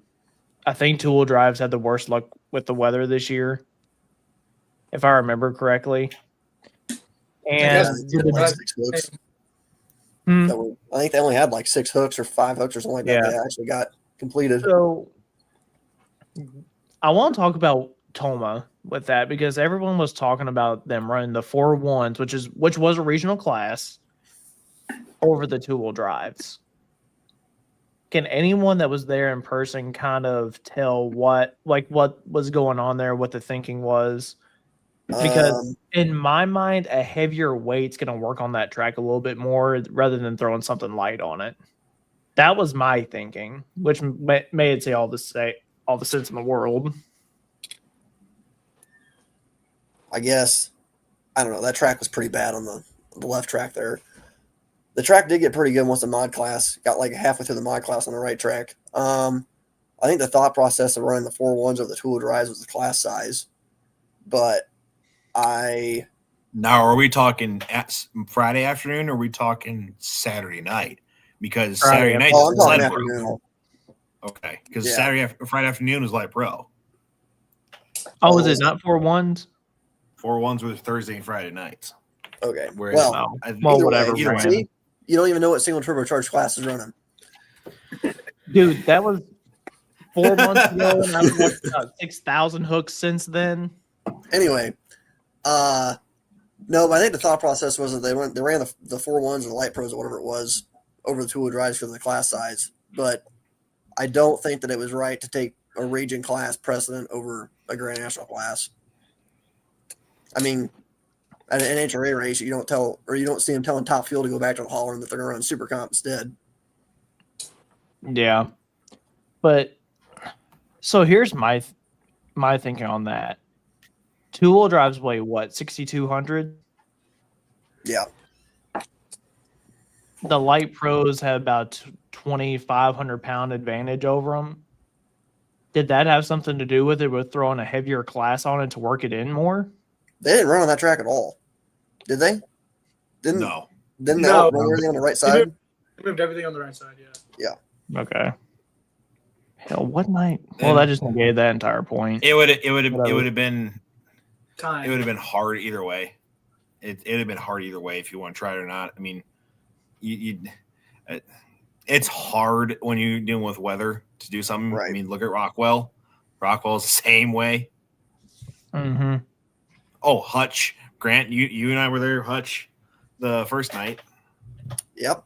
I think two-wheel drives had the worst luck with the weather this year, if I remember correctly. And like 6 hooks. I think they only had like 6 hooks or 5 hooks or something like that. They actually got completed. So I want to talk about Toma with that, because everyone was talking about them running the 4-1s, which was a regional class, over the two-wheel drives. Can anyone that was there in person kind of tell what was going on there, what the thinking was? Because in my mind, a heavier weight's going to work on that track a little bit more rather than throwing something light on it. That was my thinking, which made say all the sense in the world. I guess, I don't know. That track was pretty bad on the left track there. The track did get pretty good once the mod class got like halfway through the mod class on the right track. I think the thought process of running the 4-1s over the two-wheel drives was the class size, but now, are we talking Friday afternoon or are we talking Saturday night? Because Friday Saturday night I'm is talking light afternoon. pro. Okay, because Friday afternoon was light pro. Oh, was it not 4-1s? 4-1s were Thursday and Friday nights. Okay. Whereas, whatever. Way, see, you don't even know what single turbocharged class is running. Dude, that was 4 months ago, and I've watched about 6,000 hooks since then. Anyway, no, but I think the thought process was that they ran the 4-1s or the light pros or whatever it was over the two-wheel drives for the class size. But I don't think that it was right to take a region class precedent over a Grand National class. I mean, at an NHRA race, you don't see them telling Top Fuel to go back to the hauler and that they're going to run Super Comp instead. Yeah, but so here's my thinking on that. Two-wheel drives weigh what, 6,200? Yeah. The light pros have about 2,500 pound advantage over them. Did that have something to do with it, with throwing a heavier class on it to work it in more? They didn't run on that track at all, did they? No. Didn't they run everything on the right side? They moved everything on the right side, yeah. Okay. Hell, what night? Well, that just negated that entire point. It would have been Time. It would have been hard either way. It would have been hard either way if you want to try it or not. I mean, it's hard when you're dealing with weather to do something. Right. I mean, look at Rockwell. Rockwell's the same way. Mm-hmm. Oh, Hutch. Grant, you and I were there, Hutch, the first night. Yep.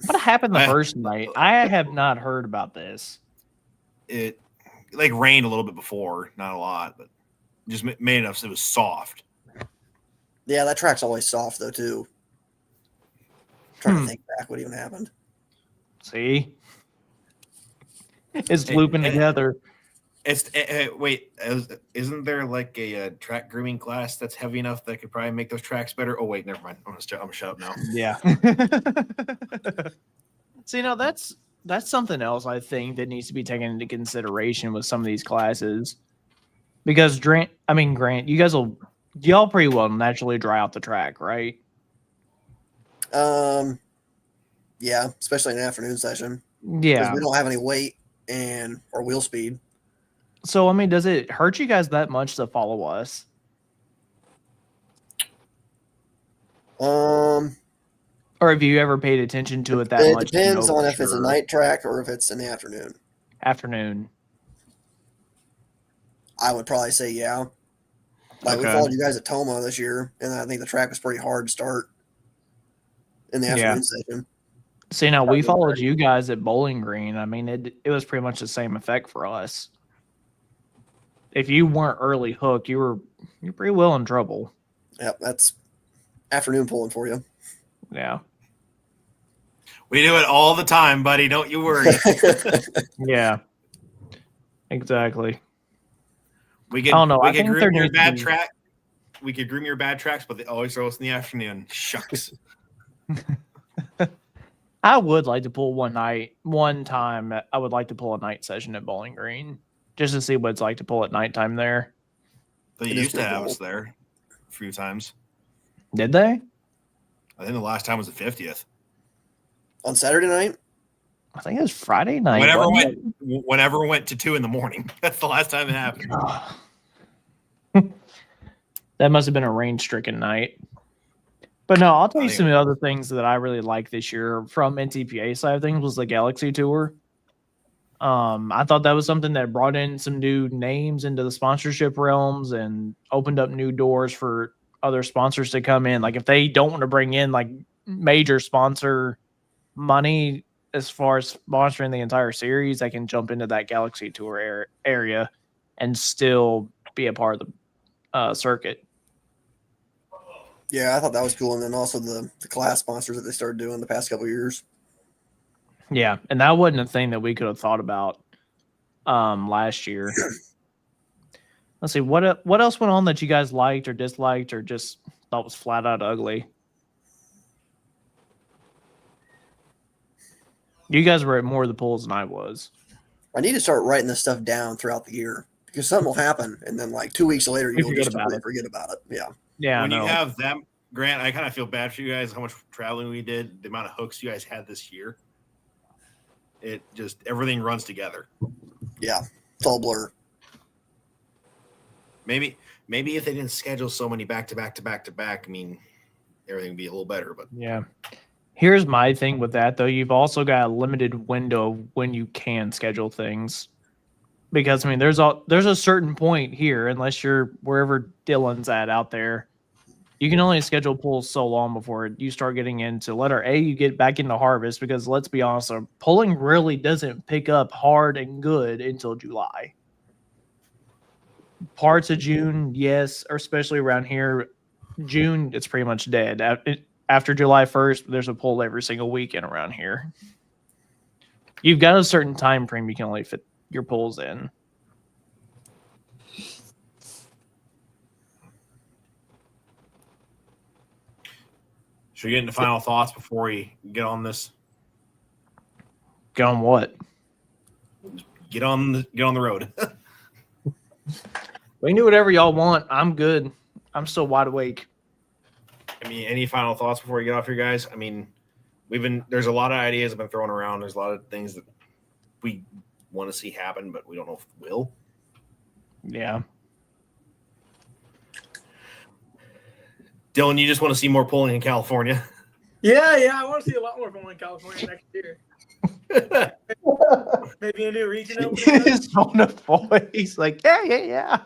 What happened the first night? I have not heard about this. It like rained a little bit before, not a lot, but just made enough so it was soft. Yeah, that track's always soft though too. Trying to think back what even happened. See, it's looping together. It's wait, isn't there like a track grooming class that's heavy enough that could probably make those tracks better? Oh wait, never mind. I'm gonna shut up now. Yeah. See, now that's something else I think that needs to be taken into consideration with some of these classes, because Grant, you guys y'all pretty well naturally dry out the track, right? Yeah, especially in an afternoon session. Yeah. Because we don't have any weight or wheel speed. So, I mean, does it hurt you guys that much to follow us? Or have you ever paid attention to it that much? It depends on if it's a night track or if it's in the afternoon. Afternoon. I would probably say yeah. Like we followed you guys at Toma this year, and I think the track was pretty hard to start in the afternoon session. See, now we followed you guys at Bowling Green. I mean, it was pretty much the same effect for us. If you weren't early hooked, you're pretty well in trouble. Yep, that's afternoon pulling for you. Yeah. We do it all the time, buddy. Don't you worry. Yeah. Exactly. We could, I don't know. We could groom your bad track. We could groom your bad tracks, but they always throw us in the afternoon. Shucks. I would like to pull one time. I would like to pull a night session at Bowling Green just to see what it's like to pull at nighttime there. They used to have us there a few times. Did they? I think the last time was the 50th. On Saturday night? I think it was Friday night. Whenever we went to 2 a.m. That's the last time it happened. That must have been a rain-stricken night. But no, I'll tell you some of the other things that I really like this year from NTPA side of things was the Galaxy Tour. I thought that was something that brought in some new names into the sponsorship realms and opened up new doors for other sponsors to come in. Like if they don't want to bring in like major sponsor money as far as sponsoring the entire series, they can jump into that Galaxy Tour area and still be a part of the circuit. Yeah, I thought that was cool. And then also the class sponsors that they started doing the past couple of years. Yeah, and that wasn't a thing that we could have thought about last year. Let's see, what else went on that you guys liked or disliked or just thought was flat out ugly? You guys were at more of the pools than I was. I need to start writing this stuff down throughout the year because something will happen, and then like 2 weeks later, you'll just totally forget about it. Yeah. Yeah. When you have them, Grant, I kind of feel bad for you guys. How much traveling we did, the amount of hooks you guys had this year. It just everything runs together. Yeah, it's all blur. Maybe if they didn't schedule so many back to back, I mean, everything would be a little better. But yeah. Here's my thing with that, though. You've also got a limited window when you can schedule things. Because, I mean, there's a certain point here, unless you're wherever Dylan's at out there, you can only schedule pulls so long before you start getting into letter A, you get back into harvest, because let's be honest, pulling really doesn't pick up hard and good until July. Parts of June, yes, or especially around here, June, it's pretty much dead. After July 1st, there's a pull every single weekend around here. You've got a certain time frame you can only fit your pulls in. Should we get into final thoughts before we get on this? Get on what? Get on the road. We can do whatever y'all want. I'm good. I'm still wide awake. I mean, any final thoughts before we get off here, guys? I mean, there's a lot of ideas have been thrown around. There's a lot of things that we want to see happen, but we don't know if it will. Yeah. Dylan, you just want to see more pulling in California. Yeah, I want to see a lot more pulling in California next year. Maybe a new region opening up. His tone of voice, he's like, yeah.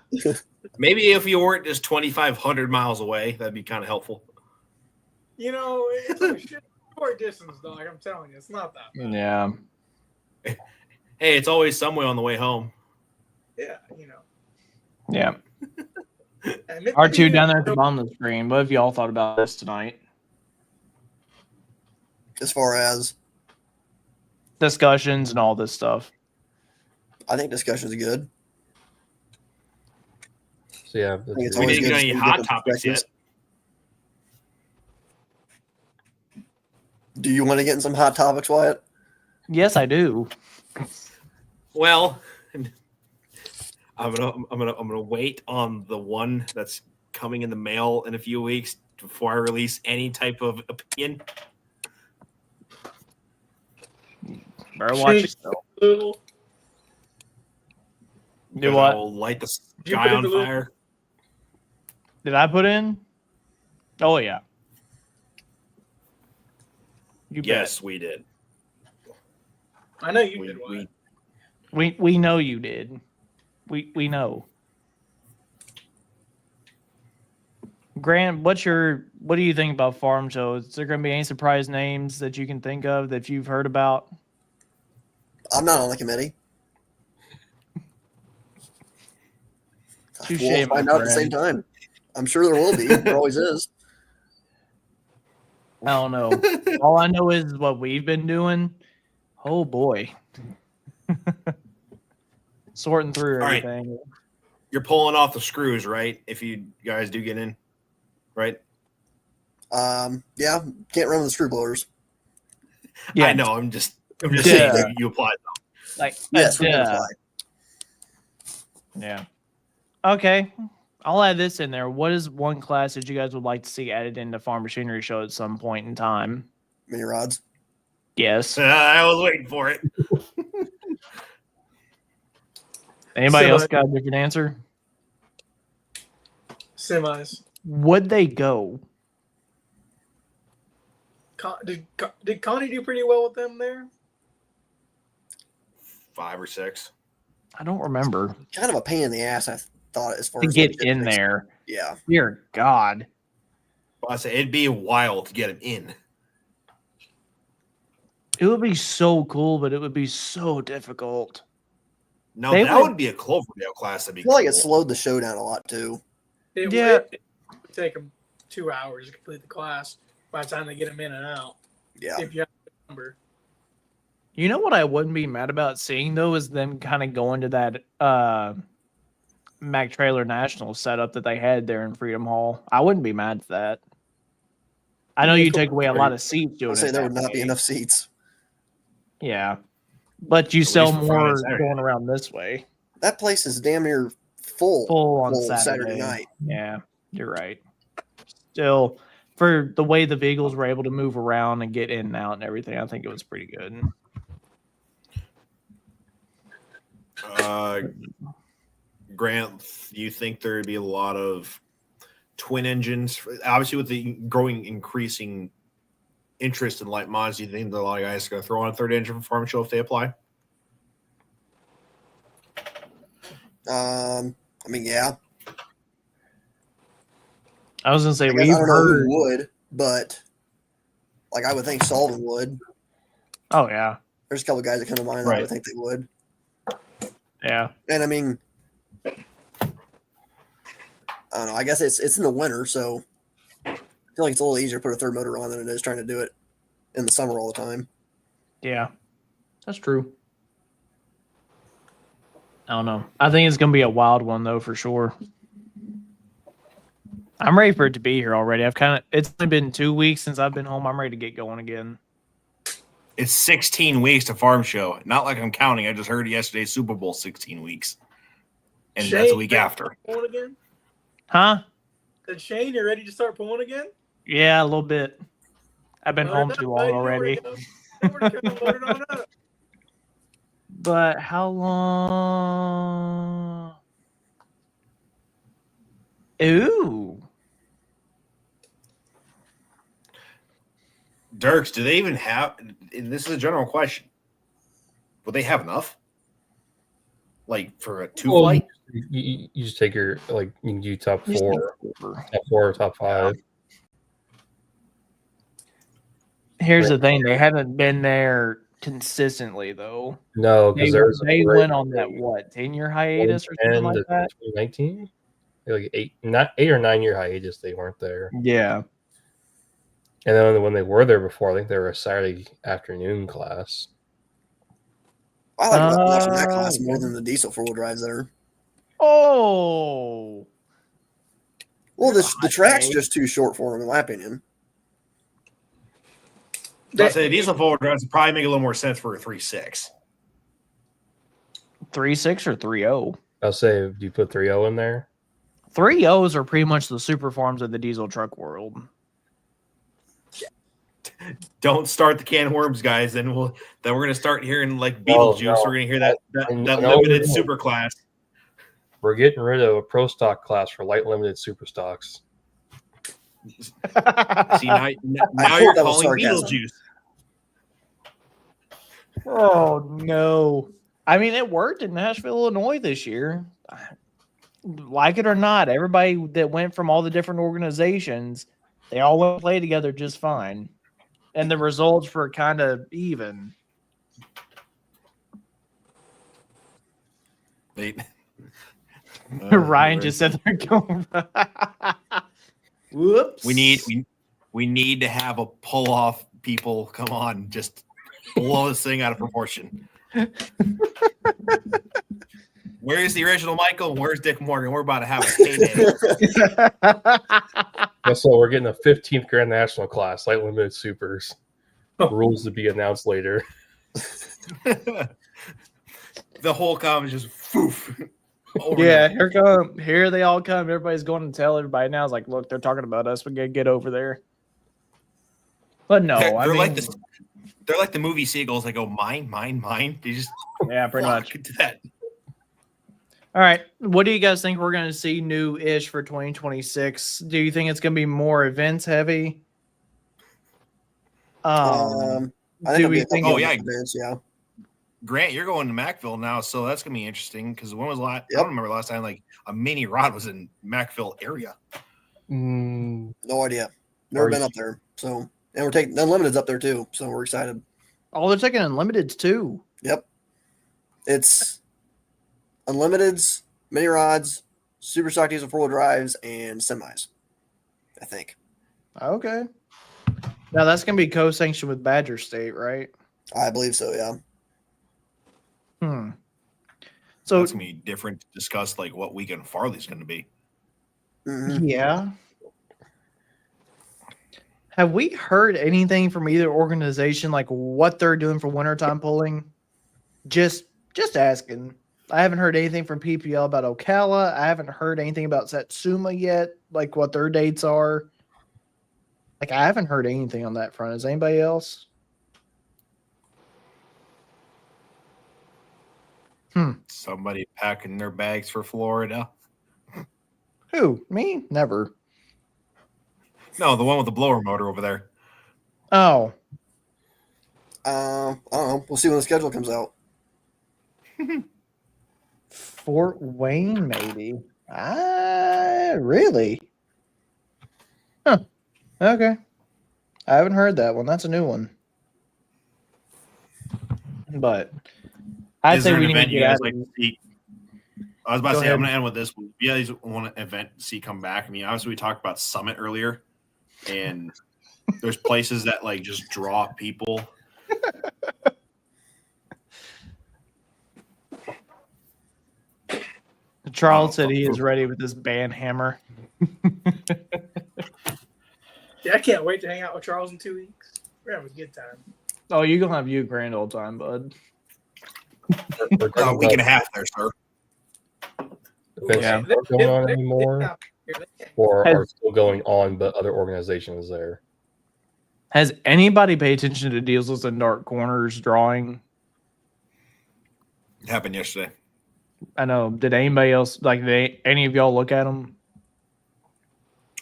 Maybe if you weren't just 2,500 miles away, that'd be kind of helpful. You know, it's a short distance, dog. I'm telling you, it's not that bad. Yeah. Hey, it's always some way on the way home. Yeah, you know. Yeah. And maybe R2 down there at the bottom of the screen. What have y'all thought about this tonight? As far as Discussions and all this stuff. I think discussion is good. So yeah, I think it's We always didn't good get to any see hot different topics yet. perspectives. Do you want to get in some hot topics, Wyatt? Yes, I do. Well, I'm gonna wait on the one that's coming in the mail in a few weeks before I release any type of opinion. Better watch yourself. Little. Do Because what? I will light the You sky put on the little- fire. Did I put in? Oh yeah. You Yes, we did. I know you We, did we, one. We know you did. We know. Grant, what do you think about farm shows? Is there going to be any surprise names that you can think of that you've heard about? I'm not on the committee. Touche, We'll my find out at the same friend. time. I'm sure there will be. There always is. I don't know. All I know is what we've been doing. Oh boy. Sorting through All right. everything. you're pulling off the screws, right? If you guys do get in, right? Yeah, can't run with the screw blowers. Yeah. I know. I'm just Yeah. saying you applied. Like Yes, we can yeah. fly. Yeah. Okay. I'll add this in there. What is one class that you guys would like to see added into Farm Machinery Show at some point in time? Mini rods. Yes. I was waiting for it. Anybody Semis. else got a different answer? Semis. Would they go? Did Connie do pretty well with them there? 5 or 6. I don't remember. Kind of a pain in the ass, I thought, as far To as get in logistics. there. Yeah. Dear God. Well, I say it'd be a while to get him in. It would be so cool, but it would be so difficult. No, They that would- would be a Cloverdale class. That'd I be feel like it cool. slowed the show down a lot, too. It Yeah. would take them 2 hours to complete the class by the time they get them in and out. Yeah. If you have the number. You know what I wouldn't be mad about seeing, though, is them kind of going to that Mac Trailer National setup that they had there in Freedom Hall. I wouldn't be mad at that. I know you take away a lot of seats I doing would say it there that would not be way. enough seats. Yeah. But you At sell least for Friday, more Saturday. going around this way. That place is damn near full Full on full Saturday. night. Yeah, you're right. Still, for the way the vehicles were able to move around and get in and out and everything, I think it was pretty good. Grant, you think there'd be a lot of twin engines? Obviously, with the increasing interest in light mods, do you think that a lot of guys are going to throw on a third engine for Farm Show if they apply? I mean, yeah. I was gonna say I guess we've I don't know heard. who would, but like I would think Sullivan would. Oh yeah, There's a couple of guys that come to mind that I Right. would think they would. yeah. And I mean, I don't know. I guess it's in the winter, so I feel like it's a little easier to put a third motor on than it is trying to do it in the summer all the time. Yeah, that's true. I don't know. I think it's gonna be a wild one though, for sure. I'm ready for it to be here already. It's only been 2 weeks since I've been home. I'm ready to get going again. It's 16 weeks to Farm Show. Not like I'm counting. I just heard yesterday Super Bowl 16 weeks. And that's a Shane, week after. Pulling again? Huh? Said Shane, you're ready to start pulling again? Yeah, a little bit. I've been Load home up, too buddy. long You know where already. to go. You know where to go. Load it on up. But how long? Ooh. Dirks, do they even have, and this is a general question, Would they have enough? Like for a two Well, flight? you just take your you can do top Just four, over. or top five. Here's the thing: they haven't been there consistently, though. No, because They went on that 10-year hiatus or something like that. 2019, like 8 or 9 year hiatus. They weren't there, Yeah. and then when they were there before, I think they were a Saturday afternoon class. I like watching that class more than the diesel 4-wheel drives there. Oh. Well, the track's take. just too short for them, in my opinion. I say diesel forward drives would probably make a little more sense for a 3.6. 3.6 or 3.0? I'll say, do you put 3.0 in there? 3.0s are pretty much the super farms of the diesel truck world. Don't start the can of worms, guys. Then we're gonna start hearing like Beetlejuice. no. We're gonna hear that No, limited no. super class. We're getting rid of a pro stock class for light limited super stocks. See, now I you're thought that was calling sarcasm. Beetlejuice. Oh, no. I mean, it worked in Nashville, Illinois this year. Like it or not, everybody that went from all the different organizations, they all went to play together just fine. And the results were kind of even. Ryan just said they're going. Whoops. We need to have a pull off. People, come on, just blow this thing out of proportion. Where's the original Michael? Where's Dick Morgan? We're about to have a heyday. So we're getting a 15th Grand National class, light limited supers. Rules to be announced later. The whole comment is just foof. Yeah, here they all come. Everybody's going to tell everybody now. It's like, look, they're talking about us. We gotta get over there. But no, they're I mean, like the movie seagulls. They go mine. They just yeah, pretty much. into that. All right, what do you guys think we're going to see new-ish for 2026? Do you think it's going to be more events heavy? I think do it'll we be a think? couple Oh, yeah. events, yeah. Grant, you're going to Macville now, so that's gonna be interesting. Because when was I don't remember last time like a mini rod was in Macville area. No idea. Never been up there. So, and we're taking Unlimited's up there too. So we're excited. Oh, they're taking Unlimiteds too. Yep. It's Unlimiteds, mini rods, super stock diesel 4-wheel drives, and semis. I think. Okay. Now that's going to be co-sanctioned with Badger State, right? I believe so. Yeah. So it's gonna be different to discuss like what weekend Farley's gonna be. Mm-hmm. Yeah. Have we heard anything from either organization like what they're doing for wintertime pulling? Just asking. I haven't heard anything from PPL about Ocala. I haven't heard anything about Satsuma yet, like what their dates are. Like I haven't heard anything on that front. Is anybody else? Somebody packing their bags for Florida. Who? Me? Never. No, the one with the blower motor over there. Oh. I don't know. We'll see when the schedule comes out. Fort Wayne, maybe. Really? Huh. Okay. I haven't heard that one. That's a new one. But I'd Is say there we an need to event you get guys out like of to see? I was about to Go say, ahead. I'm going to end with this. You guys want an event to see come back? I mean, obviously, we talked about Summit earlier, and there's places that like just draw people. Charles said he is ready with this band hammer. Yeah, I can't wait to hang out with Charles in 2 weeks. We're having a good time. Oh, you're gonna have you a grand old time, bud. A week and a half there, sir. Events Yeah. aren't going on anymore, or Has- are still going on, but other organizations there. Has anybody paid attention to Diesels and Dark Corners drawing? It happened yesterday. I know. Did anybody else any of y'all look at them?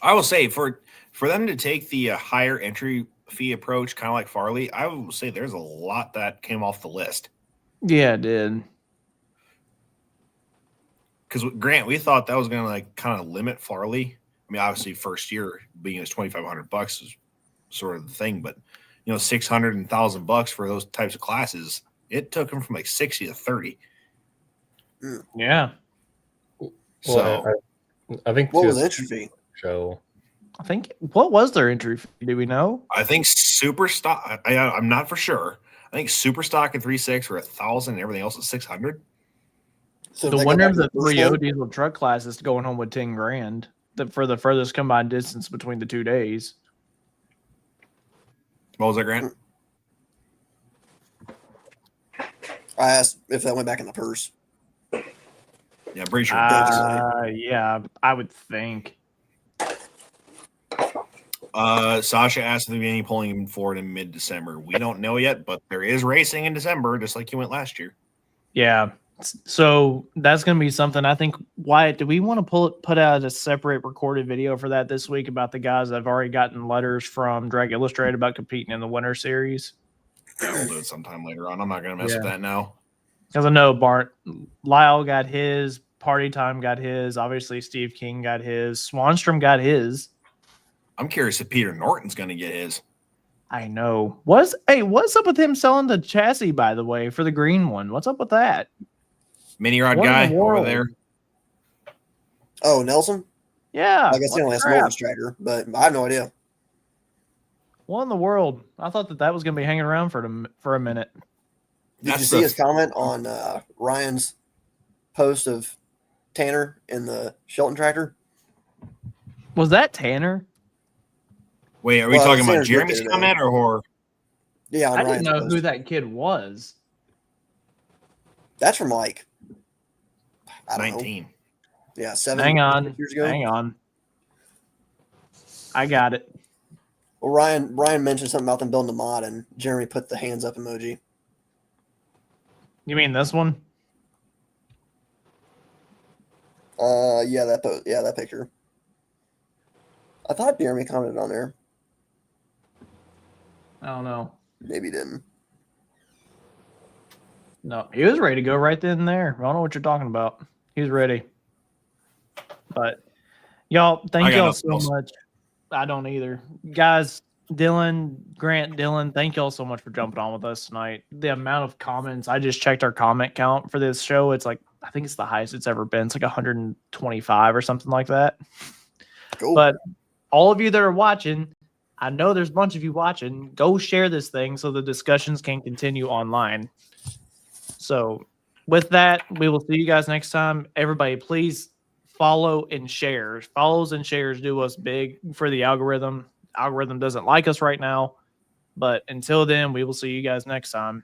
I will say for them to take the higher entry fee approach, kind of like Farley, I will say there's a lot that came off the list. Yeah, it did. Because Grant, we thought that was going to like kind of limit Farley. I mean, obviously, first year being as $2,500 is sort of the thing, but $600 and $1,000 for those types of classes, it took him from like 60 to 30. Yeah. So Well, I think What too, was the entry fee? show. I think, what was their entry fee? Do we know? I think super stock. I'm not for sure. I think super stock and 3.6 for 1,000, and everything else is 600. So The if they go winner back of to the first 3.0 one? diesel truck class is going home with 10 grand for the furthest combined distance between the 2 days. What was that, Grant? I asked if that went back in the purse. Yeah, I'm pretty sure. It does. Yeah, I would think. Sasha asked if there'd be any pulling forward in mid-December. We don't know yet, but there is racing in December, just like you went last year. Yeah. So that's going to be something. I think, Wyatt, do we want to put out a separate recorded video for that this week about the guys that have already gotten letters from Drag Illustrated about competing in the Winter Series? Yeah, we'll do it sometime later on. I'm not going to mess with that now. Because I know Lyle got his, Party Time got his, obviously Steve King got his, Swanstrom got his. I'm curious if Peter Norton's going to get his. I know. What's up with him selling the chassis, by the way, for the green one? What's up with that? Mini rod What in guy the over world? there. Oh, Nelson? Yeah. I guess he what only has crap? one tracker, but I have no idea. What in the world? I thought that was going to be hanging around for a minute. Did That's you see the- his comment on Ryan's post of Tanner in the Shelton tractor? Was that Tanner? Wait, are we Well, talking about Tanner's Jeremy's birthday comment or Yeah, on I didn't Ryan's know post. who that kid was. That's from like, I don't know. 19? Yeah, 7 Hang on. 6 years ago. Hang on. I got it. Well, Ryan mentioned something about them building a mod, and Jeremy put the hands up emoji. You mean this one? Yeah, that picture. I thought Jeremy commented on there. I don't know. Maybe he didn't. No, he was ready to go right then and there. I don't know what you're talking about. He was ready. But y'all, I thank got y'all nothing so else. much. I don't either. Guys, Grant, Dylan, thank y'all so much for jumping on with us tonight. The amount of comments, I just checked our comment count for this show. It's like, I think it's the highest it's ever been. It's like 125 or something like that. Cool. But all of you that are watching, I know there's a bunch of you watching. Go share this thing so the discussions can continue online. So with that, we will see you guys next time. Everybody, please follow and share. Follows and shares do us big for the algorithm. Algorithm doesn't like us right now. But until then, we will see you guys next time.